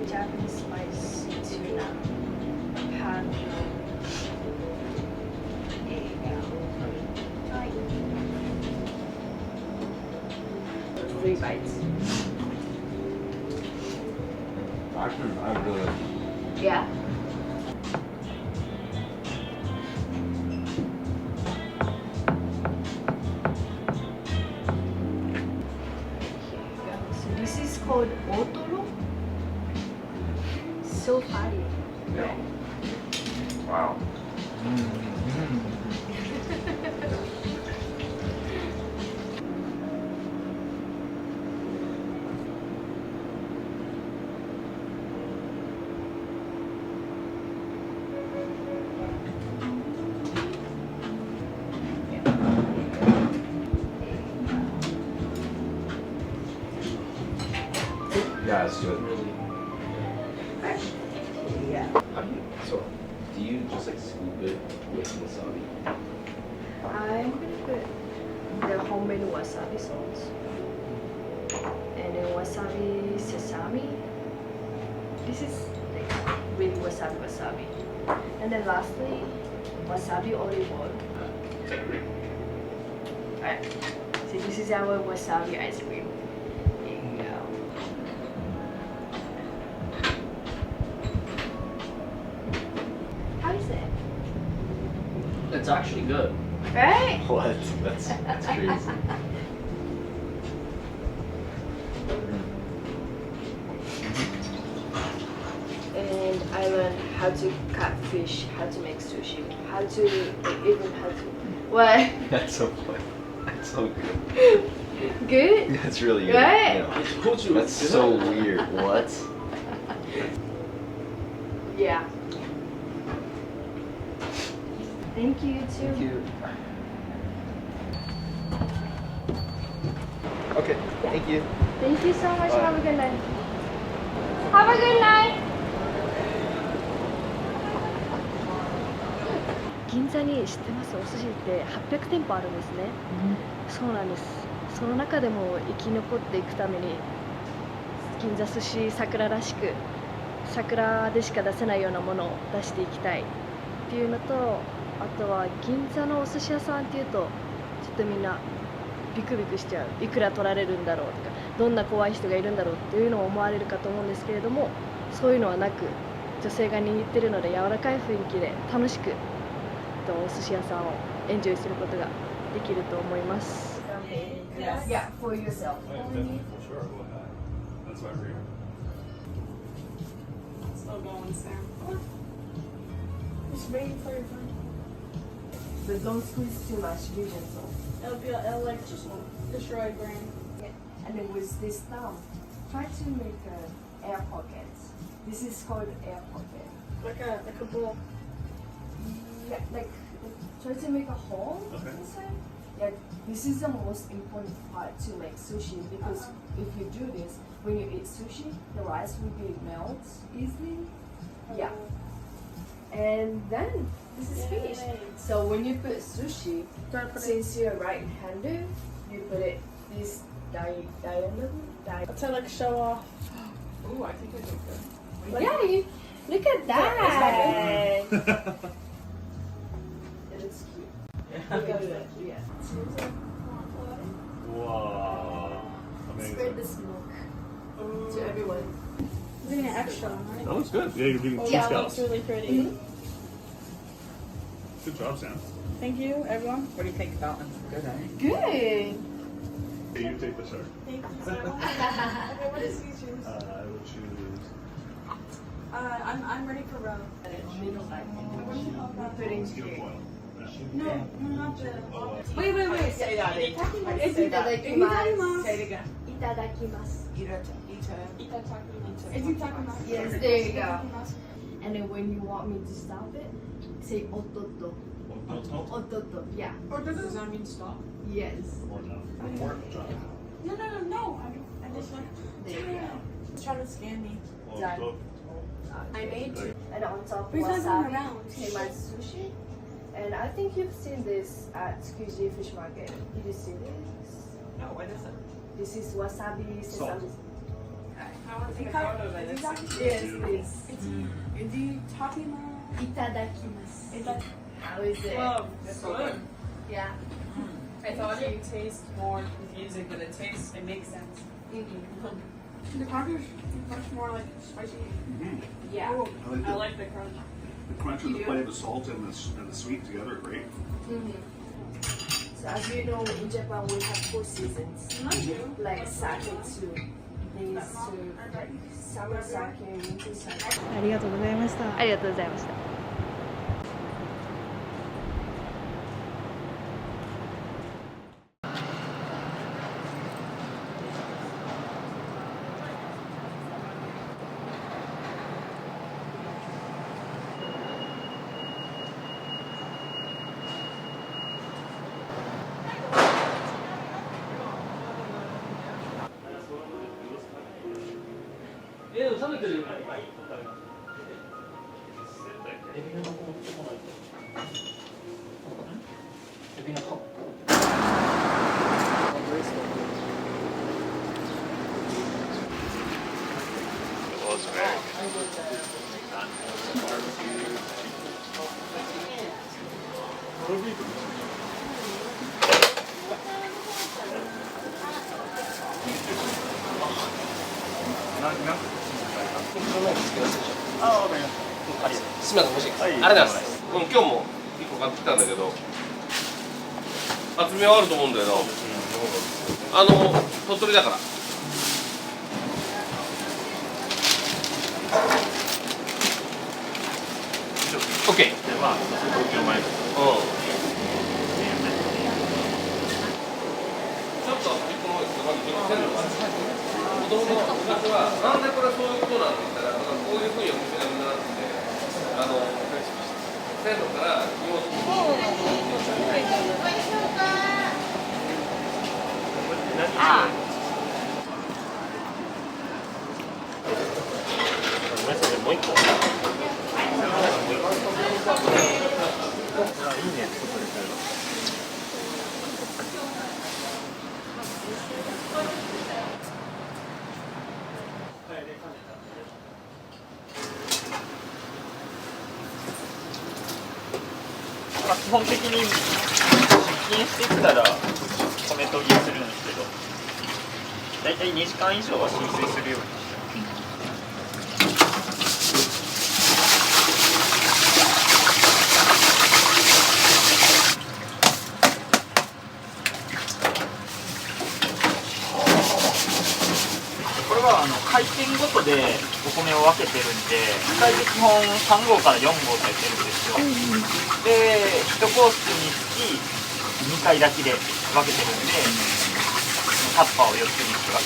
Speaker 11: Japanese spice tuna pan. There you go. Right. 3 bites.
Speaker 6: Actually, I really like it.
Speaker 11: Yeah. So this is called otoro. So fatty.
Speaker 6: Yeah. Wow. Yeah, it's good.
Speaker 11: Yeah.
Speaker 6: How do you, so, do you just like scoop it with wasabi?
Speaker 11: I'm gonna put the homemade wasabi sauce and then wasabi sesame. This is like with wasabi. And then lastly, wasabi olive oil. Alright, so this is our wasabi ice cream. There you go. How is it?
Speaker 2: It's actually good.
Speaker 11: Right?
Speaker 6: What? That's crazy.
Speaker 11: And I learned how to cut fish, how to make sushi, how to even how to what?
Speaker 6: That's so funny. That's so good.
Speaker 11: Good?
Speaker 6: That's really good.
Speaker 11: Right?
Speaker 6: Yeah. That's so weird. What?
Speaker 11: Yeah. Thank you too.
Speaker 6: Thank you. Okay, thank you.
Speaker 11: Thank you so much.
Speaker 6: Bye.
Speaker 11: Have a good night. Have a good night. 銀座に知ってます？お寿司って800店舗あるんですね。そうなんです。その中でも生き残っていくために銀座寿司桜らしく桜でしか出せないようなものを出していきたいっていうのと、あとは銀座のお寿司屋さんっていうとちょっとみんなビクビクしちゃう。いくら取られるんだろうとか、どんな怖い人がいるんだろうっていうのを思われるかと思うんですけれども、そういうのはなく女性が握ってるので柔らかい雰囲気で楽しくお寿司屋さんをエンジョイすることができると思います。Yeah, for yourself.
Speaker 13: Sure, go ahead. That's why we're here.
Speaker 7: Still going, Sam.
Speaker 11: Just waiting for your turn. But don't squeeze too much, be gentle.
Speaker 7: It'll like just destroy brain.
Speaker 11: Yeah. And then with this thumb, try to make an air pocket. This is called air pocket.
Speaker 7: Like a bowl.
Speaker 11: Yeah, like try to make a hole inside. Yeah, this is the most important part to make sushi because if you do this, when you eat sushi, the rice will be melts easily. Yeah. And then this is finished. So when you put sushi, since you're right-handed, you put it this diagonal.
Speaker 7: To like show off. Ooh, I think I did good.
Speaker 11: Yeah, look at that. It looks cute. Look at it. Yeah.
Speaker 13: Wow.
Speaker 11: Spread the smoke to everyone.
Speaker 7: Doing an extra, right?
Speaker 13: That looks good. Yeah, you're doing two
Speaker 7: Yeah, it
Speaker 13: scallops.
Speaker 7: looks really pretty.
Speaker 13: Good job, Sam.
Speaker 7: Thank you, everyone.
Speaker 12: What do you think, Dalton? Good, eh?
Speaker 11: Good.
Speaker 13: Okay, you take the shirt.
Speaker 7: Thank you so much. Okay, what does he choose?
Speaker 13: I would choose.
Speaker 7: I'm ready for row. No, not the. Wait. Say that. It's itadakimasu. Say it again.
Speaker 11: Itadakimasu.
Speaker 7: Itadakimasu.
Speaker 11: Yes, there you go. And then when you want me to stop it, say ototo. Ototo. Yeah.
Speaker 7: Or does that mean stop?
Speaker 11: Yes.
Speaker 13: Or no.
Speaker 7: No. I just want.
Speaker 11: There you go.
Speaker 7: Try to scan me.
Speaker 11: Done. I made two. And on top
Speaker 7: We've done them
Speaker 11: wasabi,
Speaker 7: around.
Speaker 11: teimasu sushi. And I think you've seen this at Tsukiji Fish Market. Did you see this?
Speaker 12: No, what is it?
Speaker 11: This is wasabi sesame.
Speaker 7: I want to take a photo of it.
Speaker 11: Yes, please.
Speaker 7: Is he talking about?
Speaker 11: Itadakimasu. How is it?
Speaker 7: Whoa, that's good.
Speaker 11: Yeah.
Speaker 7: I thought it would taste more confusing, but it makes sense. The crunch is much more like spicy.
Speaker 11: Yeah.
Speaker 7: Ooh,
Speaker 13: I like
Speaker 7: the crunch.
Speaker 13: The crunch and the play of the salt and the sweet together are great.
Speaker 11: So as you know, in Japan we have 4 seasons. Like sake too. These two. Summer sake, winter sake.
Speaker 7: ありがとうございました。
Speaker 11: ありがとうございました。
Speaker 2: 食べてるよ。エビの葉。
Speaker 14: すみません、もし、ありがとうございます。今日も1個買ってきたんだけど、厚みはあると思うんだよな。鳥取だから。オッケー。で、まあ、東京前。ちょっと端っこの方ですけど、まず線路がある。もともと昔は、なんでこれそういうことなんて言ったら、こういうふうにお店がなって、線路から荷物を。
Speaker 2: ごめんなさい、もう一個。いいね、外で食べるの。
Speaker 15: 基本的に出勤してきたら米研ぎするんですけど、だいたい2時間以上は浸水するようにしてます。これは回転ごとでお米を分けてるんで、機械で基本3号から4号とやってるんですよ。で、1コースにつき2回炊きで分けてるんで、タッパーを4つに分けてます。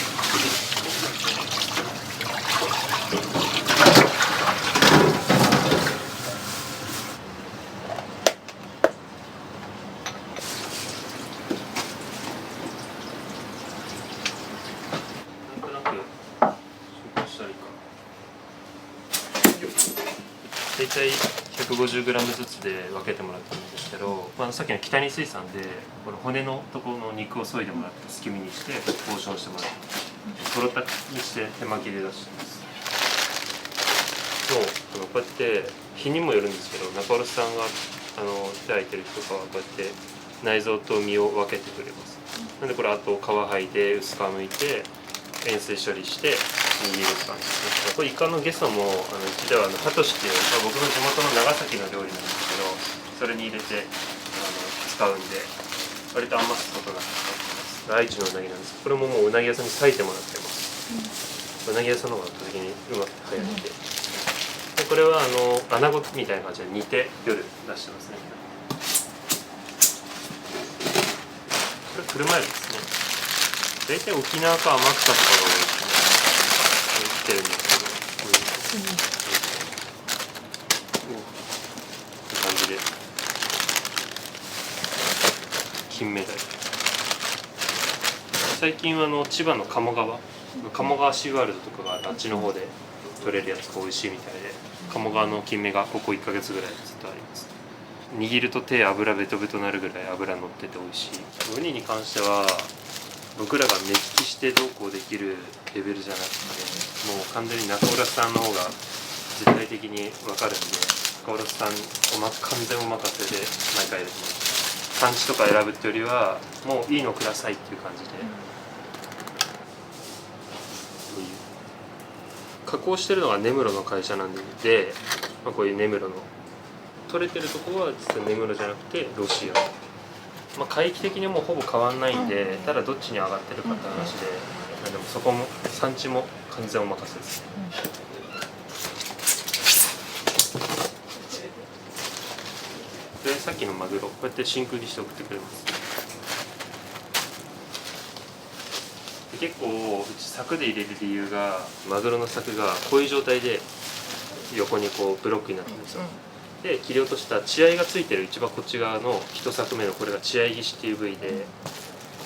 Speaker 16: 大体 150g ずつで分けてもらったんですけど、さっきの北に水産でこの骨のところの肉を削いでもらってすき身にしてポーションしてもらってとろたにして手巻きで出してます。もうこうやって日にもよるんですけど、中卸さんが手空いてる人とかはこうやって内臓と身を分けてくれます。なんでこれあと皮剥いで薄皮むいて塩水処理して握るって感じですね。これイカのゲソもうちではハトシっていう、僕の地元の長崎の料理なんですけど、それに入れて使うんで割と余すことなく使ってます。愛知のうなぎなんです。これももううなぎ屋さんに裂いてもらってます。うなぎ屋さんの方が圧倒的にうまく早くて、でこれは穴子みたいな感じで煮て夜出してますね。これ車エビですね。大体沖縄か天草とかが売ってるんですけど、こういう感じで金目鯛。最近は千葉の鴨川シーワールドとかがあっちの方で取れるやつが美味しいみたいで、鴨川の金目がここ1ヶ月ぐらいずっとあります。握ると手油ベトベトなるぐらい油乗ってて美味しい。ウニに関しては僕らが目利きしてどうこうできるレベルじゃなくて、もう完全に中浦さんの方が絶対的に分かるんで、中浦さん完全お任せで毎回入れてます。産地とか選ぶってよりはもういいのくださいっていう感じで、加工してるのが根室の会社なんで、こういう根室の取れてるところは実は根室じゃなくてロシア、海域的にもうほぼ変わんないんで、ただどっちに上がってるかって話で、でもそこも産地も完全お任せです。でさっきのマグロこうやって真空にして送ってくれます。で結構うち柵で入れる理由が、マグロの柵がこういう状態で横にこうブロックになってるんですよ。で切り落とした血合いがついてる一番こっち側の1柵目のこれが血合い岸っていう部位で、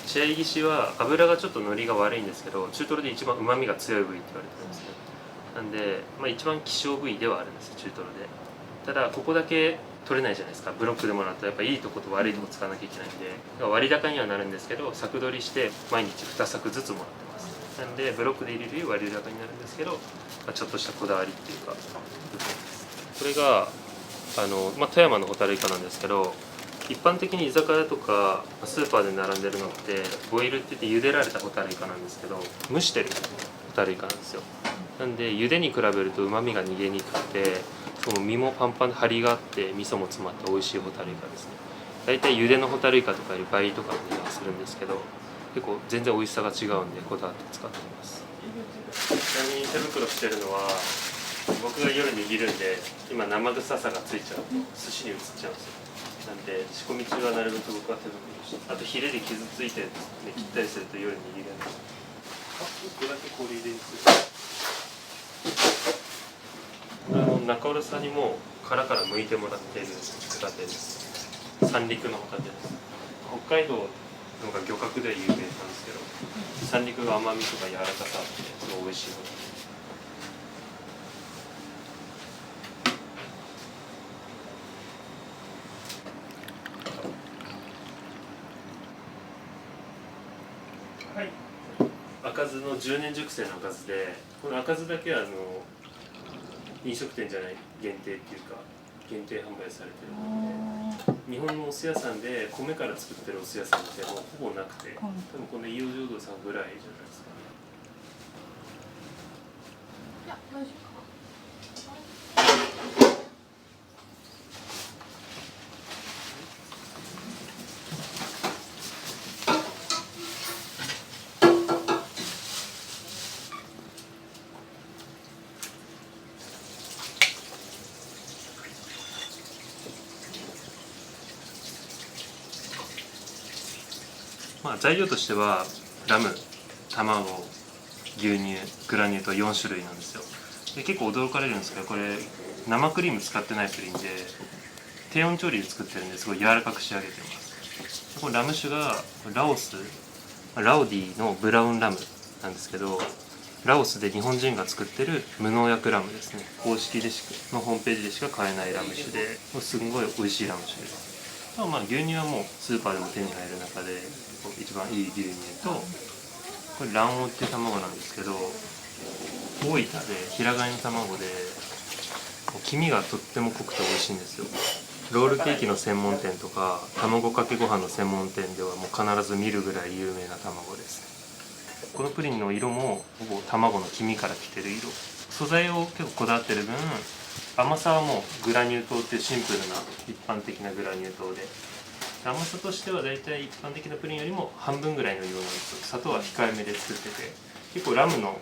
Speaker 16: 血合い岸は脂がちょっと乗りが悪いんですけど、中トロで一番うまみが強い部位って言われてるんですね。なんで、一番希少部位ではあるんです中トロで。ただここだけ取れないじゃないですか。ブロックでもらったらやっぱいいとこと悪いとこ使わなきゃいけないんで、割高にはなるんですけど、柵取りして毎日2柵ずつもらってます。なんでブロックで入れるより割高になるんですけど、ちょっとしたこだわりっていうか部分です。これが富山のホタルイカなんですけど、一般的に居酒屋とかスーパーで並んでるのってボイルって言って茹でられたホタルイカなんですけど、蒸してるホタルイカなんですよ。なんで茹でに比べるとうまみが逃げにくくて、その身もパンパンで張りがあって味噌も詰まった美味しいホタルイカですね。大体茹でのホタルイカとかより倍とかの値段するんですけど、結構全然美味しさが違うんでこだわって使っています。ちなみに手袋してるのは僕が夜握るんで、今生臭さがついちゃうと寿司に移っちゃうんですよ。なんで仕込み中はなるべく僕は手袋して、あとヒレで傷ついて、切ったりすると夜握れない。1個だけ氷入れにする。中浦さんにも殻から剥いてもらっているホタテです。三陸のホタテです。北海道のが漁獲では有名なんですけど、三陸が甘みとか柔らかさあってすごい美味しいホタテ。はい、赤酢の10年熟成の赤酢で、この赤酢だけは飲食店じゃない限定っていうか限定販売されてるので、日本のお酢屋さんで米から作ってるお酢屋さんってもうほぼなくて、多分この伊予浄土さんぐらいじゃないですかね。
Speaker 1: いや、大丈夫か。
Speaker 16: 材料としてはラム、卵、牛乳、グラニュー糖4種類なんですよ。で結構驚かれるんですけど、これ生クリーム使ってないプリンで低温調理で作ってるんですごい柔らかく仕上げてます。このラム酒がラオスラオディのブラウンラムなんですけど、ラオスで日本人が作ってる無農薬ラムですね。公式でのホームページでしか買えないラム酒で、すんごい美味しいラム酒です。まあ牛乳はもうスーパーでも手に入る中で一番いい牛乳と、これ卵黄っていう卵なんですけど、大分で平飼いの卵で黄身がとっても濃くて美味しいんですよ。ロールケーキの専門店とか卵かけご飯の専門店ではもう必ず見るぐらい有名な卵ですね。このプリンの色もほぼ卵の黄身からきてる色。素材を結構こだわってる分、甘さはもうグラニュー糖っていうシンプルな一般的なグラニュー糖で、甘さとしてはだいたい一般的なプリンよりも半分ぐらいの量なんですよ。砂糖は控えめで作ってて、結構ラムの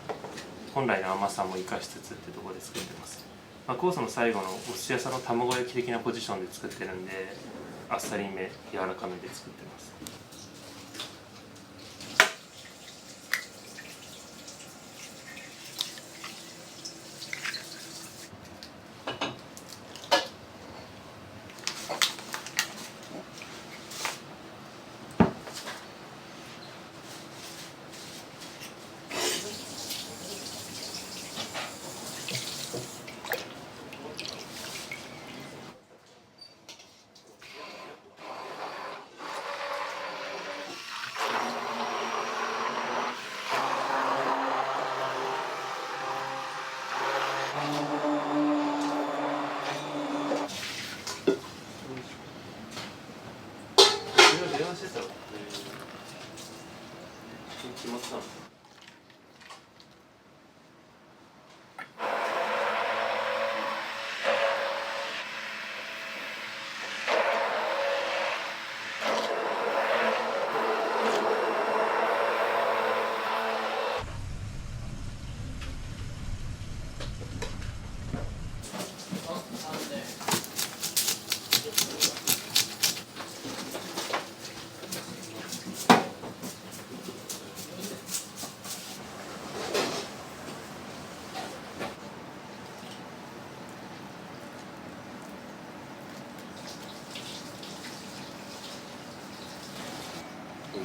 Speaker 16: 本来の甘さも生かしつつってところで作ってます。コースの最後のお寿司屋さんの卵焼き的なポジションで作ってるんで、あっさりめ柔らかめで作ってます。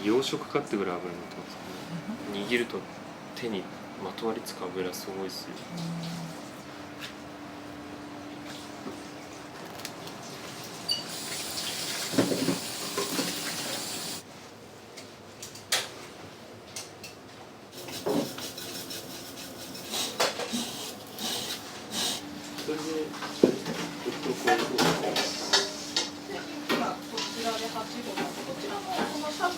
Speaker 16: 養殖かってぐらい油になってますね。握ると手にまとわりつく油すごいですよ。それで
Speaker 7: 今こちらで8号なんで、こちらのこのシャツ。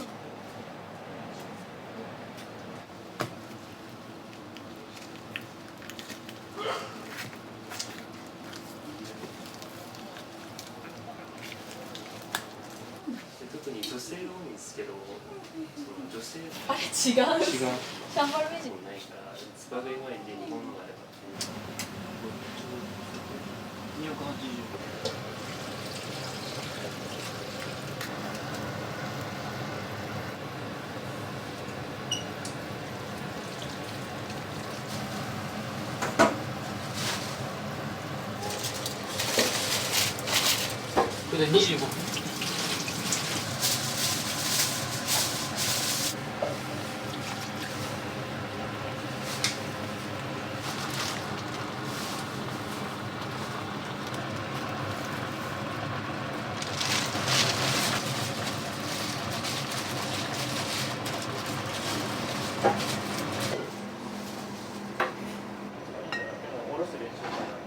Speaker 16: 特に女性が多いんですけど、女性
Speaker 1: あれ違う。
Speaker 16: シ
Speaker 1: ャンバルメジ
Speaker 16: ないからツバが弱いんで日本のがあれば。280。
Speaker 3: これで25分。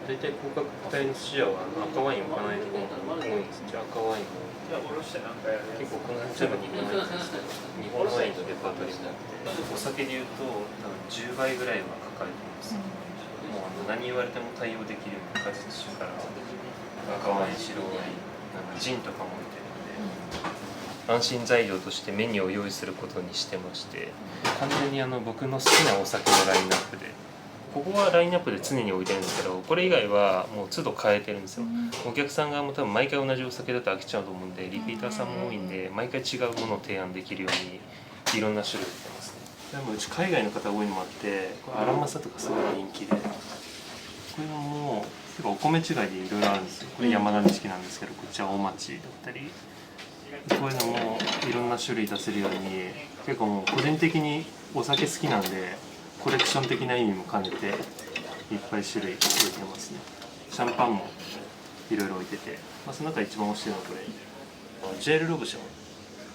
Speaker 16: 大体広角帯の寿司屋は赤ワインを置かないところが多いんです。じゃあ赤ワインを結構この辺全部日本ワインですけど、日本ワインのレパートリーもあって、お酒でいうと多分10倍ぐらいは書かれてます。もう何言われても対応できるような果実酒から赤ワイン、白ワイン、ジンとかも置いてるんで、安心材料としてメニューを用意することにしてまして、完全に僕の好きなお酒のラインナップで。ここはラインナップで常に置いてるんですけど、これ以外はもう都度変えてるんですよ。お客さんがもう多分毎回同じお酒だと飽きちゃうと思うんで、リピーターさんも多いんで、毎回違うものを提案できるようにいろんな種類売ってますね。でもうち海外の方多いのもあって、これアラマサとかすごい人気で、これも結構お米違いでいろいろあるんですよ。これ山田錦なんですけど、こっちは大町だったり、こういうのもいろんな種類出せるように、結構もう個人的にお酒好きなんで、コレクション的な意味も兼ねていっぱい種類置いてますね。シャンパンもいろいろ置いてて、その中で一番推してるのはこれジェール・ロブション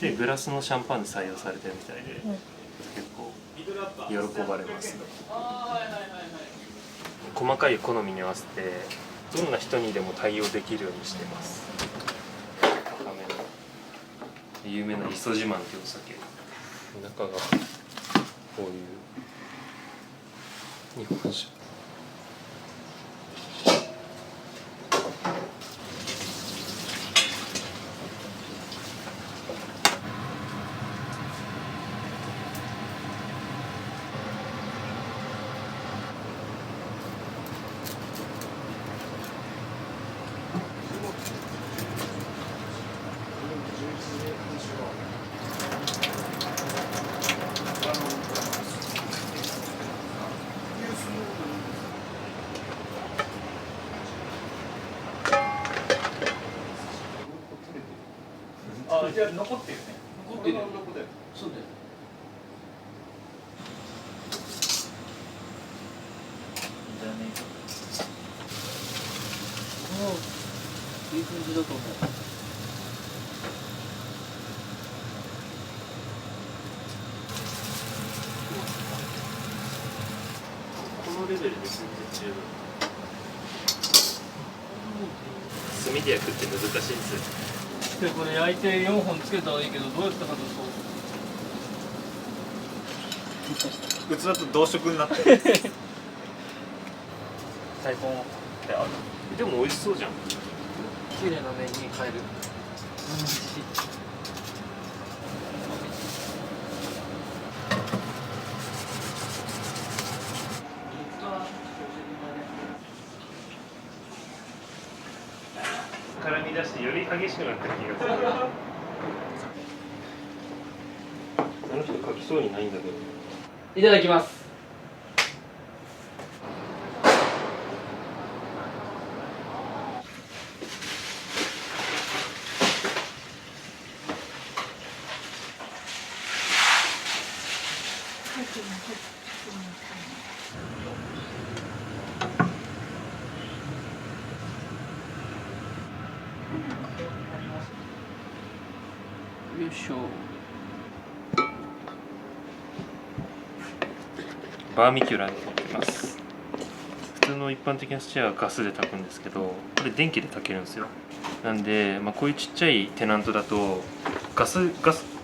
Speaker 16: でグラスのシャンパンで採用されてるみたいで、結構喜ばれますね。細かい好みに合わせてどんな人にでも対応できるようにしてます。高めの有名な磯自慢っていうお酒、中がこういう日本酒。
Speaker 15: じゃあ残ってるね。
Speaker 3: 残ってる。そうだよ。いい感じだと思う。
Speaker 16: このレベルですね、十分。炭で焼くって難しいんですよ。
Speaker 12: でこれ焼いて4本つけたらいいけど、どうやって外そう？
Speaker 15: 器と同色になってる。大根ってある。
Speaker 16: でも美味しそうじゃん。
Speaker 12: 綺麗な麺に変える。
Speaker 16: 絡み出してより激しくなった気がする。あの人書きそうにないんだけど。
Speaker 12: いただきます。よいしょ。
Speaker 16: バーミキュラになってます。普通の一般的な寿司屋はガスで炊くんですけど、これ電気で炊けるんですよ。なんで、こういうちっちゃいテナントだとガス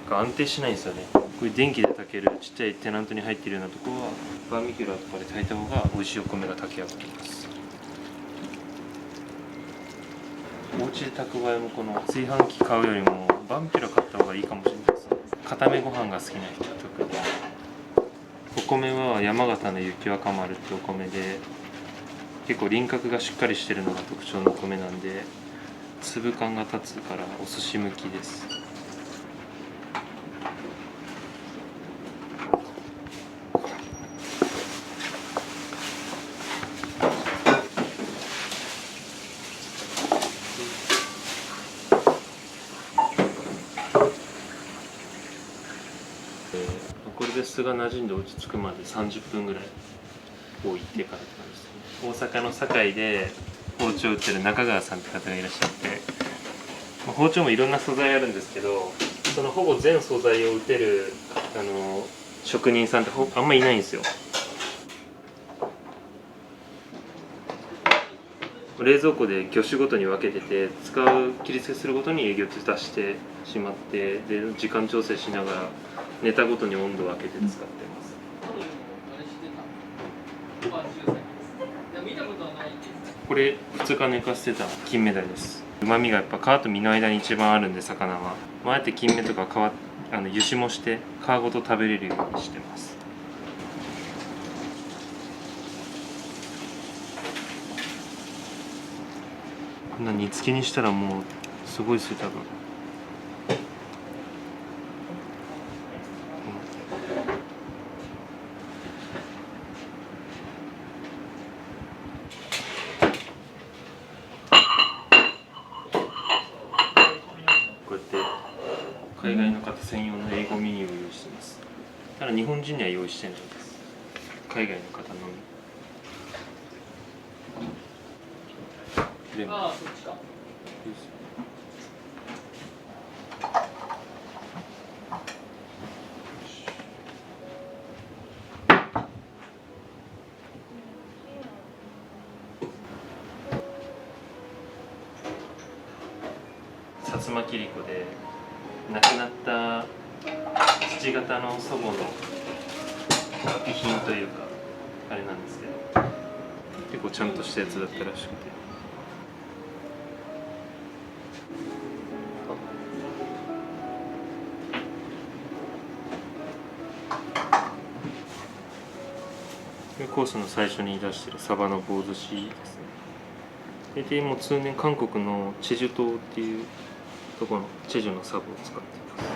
Speaker 16: が安定しないんですよね。こういう電気で炊けるちっちゃいテナントに入っているようなところはバーミキュラとかで炊いた方が美味しいお米が炊き上がります。お家で炊く場合もこの炊飯器買うよりもバーミキュラ買った方がいいかもしれないですね。固めご飯が好きな人は特に。お米は山形の雪若丸ってお米で、結構輪郭がしっかりしてるのが特徴のお米なんで、粒感が立つからお寿司向きです。これで酢が馴染んで落ち着くまで30分ぐらい置いてからって感じですね。大阪の堺で包丁売ってる中川さんって方がいらっしゃって、包丁もいろんな素材あるんですけど、そのほぼ全素材を打てる職人さんってあんまいないんですよ。冷蔵庫で魚種ごとに分けてて、使う切り付けするごとに営業出してしまって、で時間調整しながらネタごとに温度を分けて使ってます。これ2日寝かせてた金目鯛です。旨味がやっぱ皮と身の間に一番あるんで、魚はあえて金目とか湯しもして皮ごと食べれるようにしてます。こんな煮付けにしたらもうすごいですよ多分。こうやって海外の方専用の英語メニューを用意してます。ただ日本人には用意してないです。海外の方のみ。
Speaker 3: ああ、そっちか。
Speaker 16: 薩摩切子で亡くなった父方の祖母の遺品というかあれなんですけど、結構ちゃんとしたやつだったらしくて。コースの最初に出してるサバの棒寿司ですね。でもう通年韓国のチェジュ島っていうところのチェジュのサブを使っています。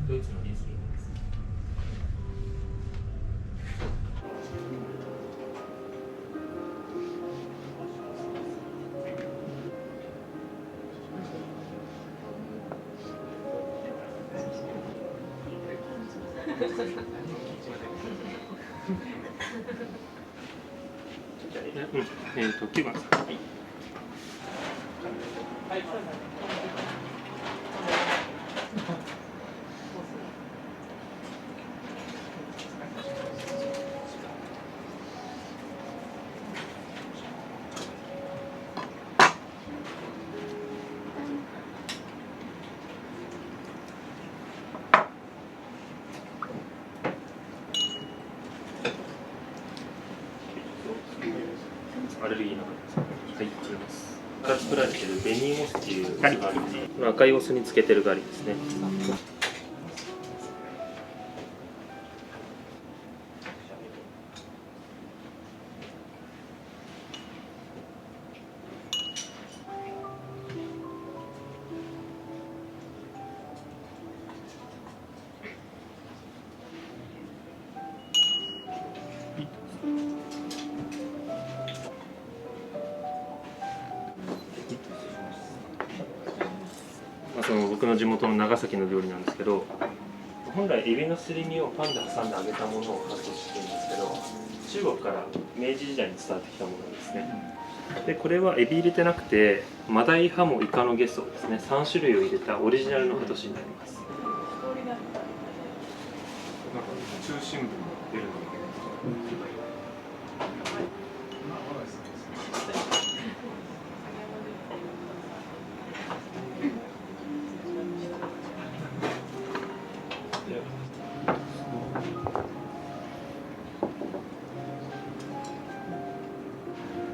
Speaker 16: ドイツのリースリングです。9番さん。はい。アレルギーの方です。はい、これです。赤作られてる紅モスっていうガリ、赤いお酢につけてるガリですね。その僕の地元の長崎の料理なんですけど、本来エビのすり身をパンで挟んで揚げたものをカットしてるんですけど、中国から明治時代に伝わってきたものですね。でこれはエビ入れてなくてマダイハモイカのゲソですね、3種類を入れたオリジナルのハトシになります。なんか中心部に出るのが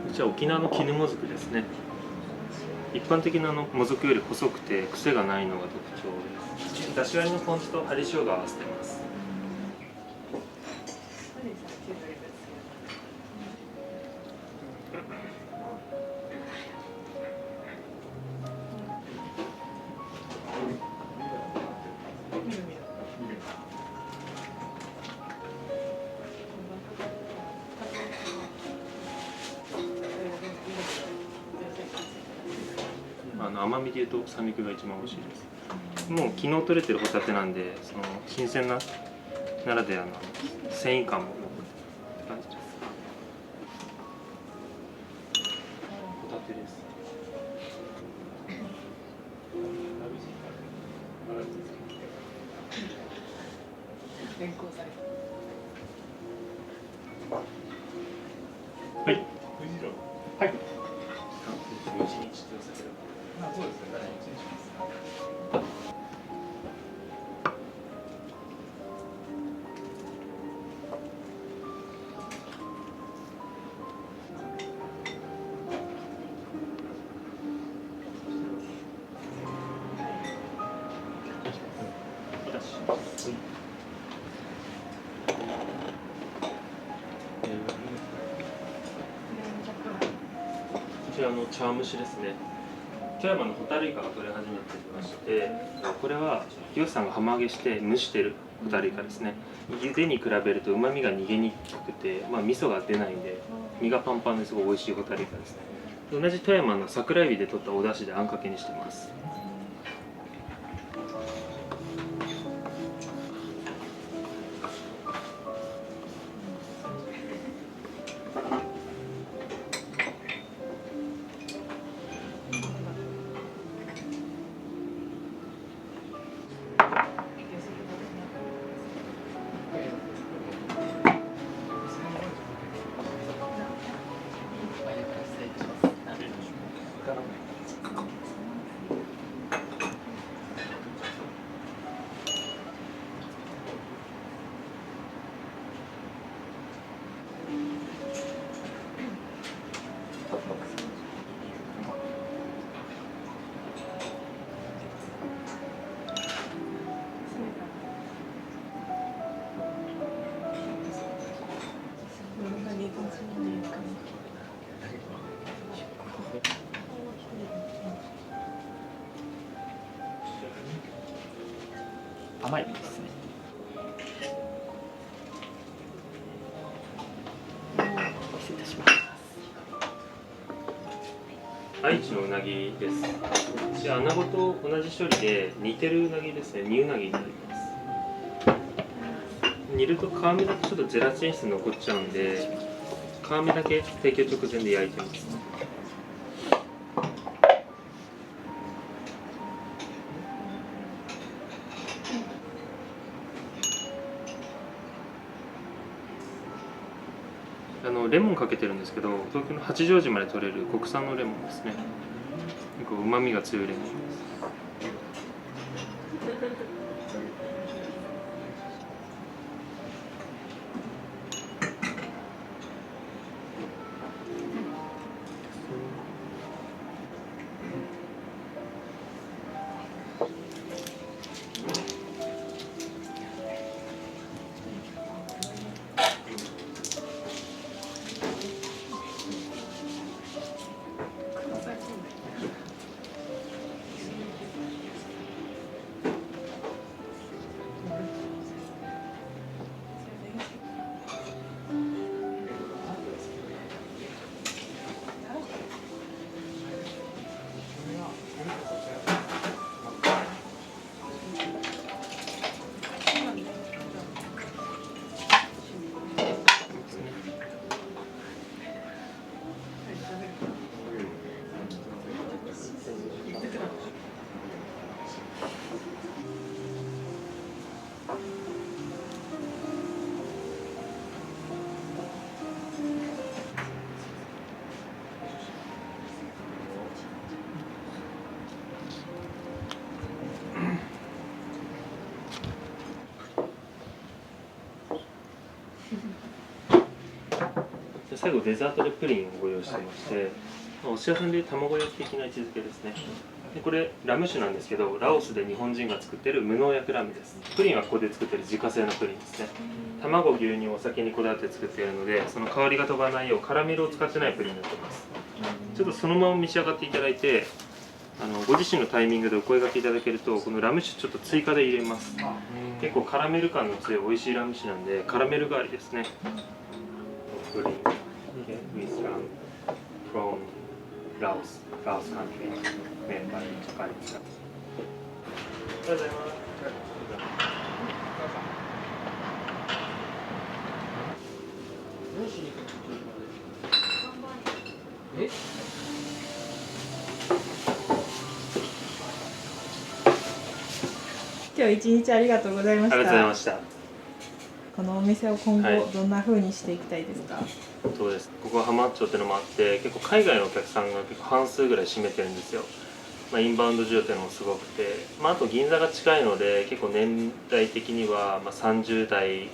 Speaker 16: こちら沖縄の絹もずくですね。一般的なもずくより細くて癖がないのが特徴です。だし割りのポン酢と針生姜を合わせています。甘みでいうと三陸が一番美味しいです。もう昨日取れてるホタテなんで、その新鮮なならではの繊維感も残るって感じです。ホタテです。
Speaker 3: 連行された。
Speaker 16: はい。はい。
Speaker 14: そうですね。
Speaker 16: こちらの茶蒸しですね。富山のホタルイカが取れ始めていまして、これは漁師さんが浜揚げして蒸してるホタルイカですね。茹でに比べると旨味が逃げにくくて、味噌が出ないんで身がパンパンですごい美味しいホタルイカですね。同じ富山の桜エビで取ったお出汁であんかけにしてます。
Speaker 15: 甘いですね。失礼いたします。
Speaker 16: 愛知のうなぎです。で、穴子と同じ処理で煮てるうなぎですね。煮うなぎになります。煮ると皮目だけちょっとゼラチン質残っちゃうんで、皮目だけ提供直前で焼いてます。レモンかけてるんですけど、東京の八丈島で採れる国産のレモンですね。結構うまみが強いレモンです。最後デザートでプリンをご用意してまして、お寿司屋さんで卵焼き的な位置づけですね。でこれラム酒なんですけど、ラオスで日本人が作ってる無農薬ラムです。プリンはここで作ってる自家製のプリンですね。卵、牛乳、お酒にこだわって作っているので、その香りが飛ばないようカラメルを使ってないプリンになってます。ちょっとそのまま召し上がっていただいて、ご自身のタイミングでお声掛けいただけると、このラム酒ちょっと追加で入れます。結構カラメル感の強い美味しいラム酒なんで、カラメル代わりですね。プリンwith lamb from Laos country made by Japanese. ありがとうございます。
Speaker 7: 今日一日ありがとうございました。
Speaker 16: ありがとうございました。
Speaker 7: このお店を今後どんな風にしていきたいですか？
Speaker 16: そうです。ここは浜松町っていうのもあって、結構海外のお客さんが結構半数ぐらい占めてるんですよ。インバウンド需要っていうのもすごくて、あと銀座が近いので結構年代的には30代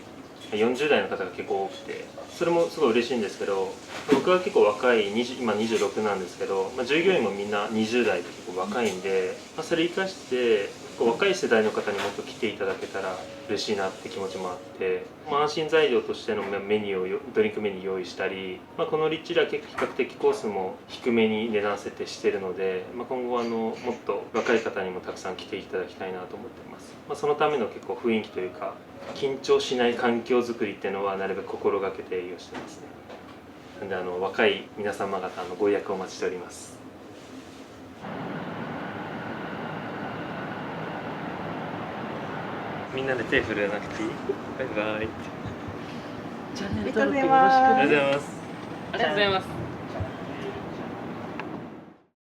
Speaker 16: 40代の方が結構多くて、それもすごい嬉しいんですけど、僕は結構若い今26なんですけど、従業員もみんな20代で結構若いんで、それ生かして若い世代の方にもっと来ていただけたら嬉しいなって気持ちもあって、安心材料としてのメニューをドリンクメニュー用意したり、この立地では比較的コースも低めに値段設定してるので、今後もっと若い方にもたくさん来ていただきたいなと思ってます。そのための結構雰囲気というか緊張しない環境づくりっていうのはなるべく心がけて営業してますね。なんで若い皆様方のご予約をお待ちしております。みんなで手振らなくていい？バイバイって。
Speaker 3: チャンネル
Speaker 9: 登録よろしくね。
Speaker 16: ありがとうございます。
Speaker 3: ありがとうございます。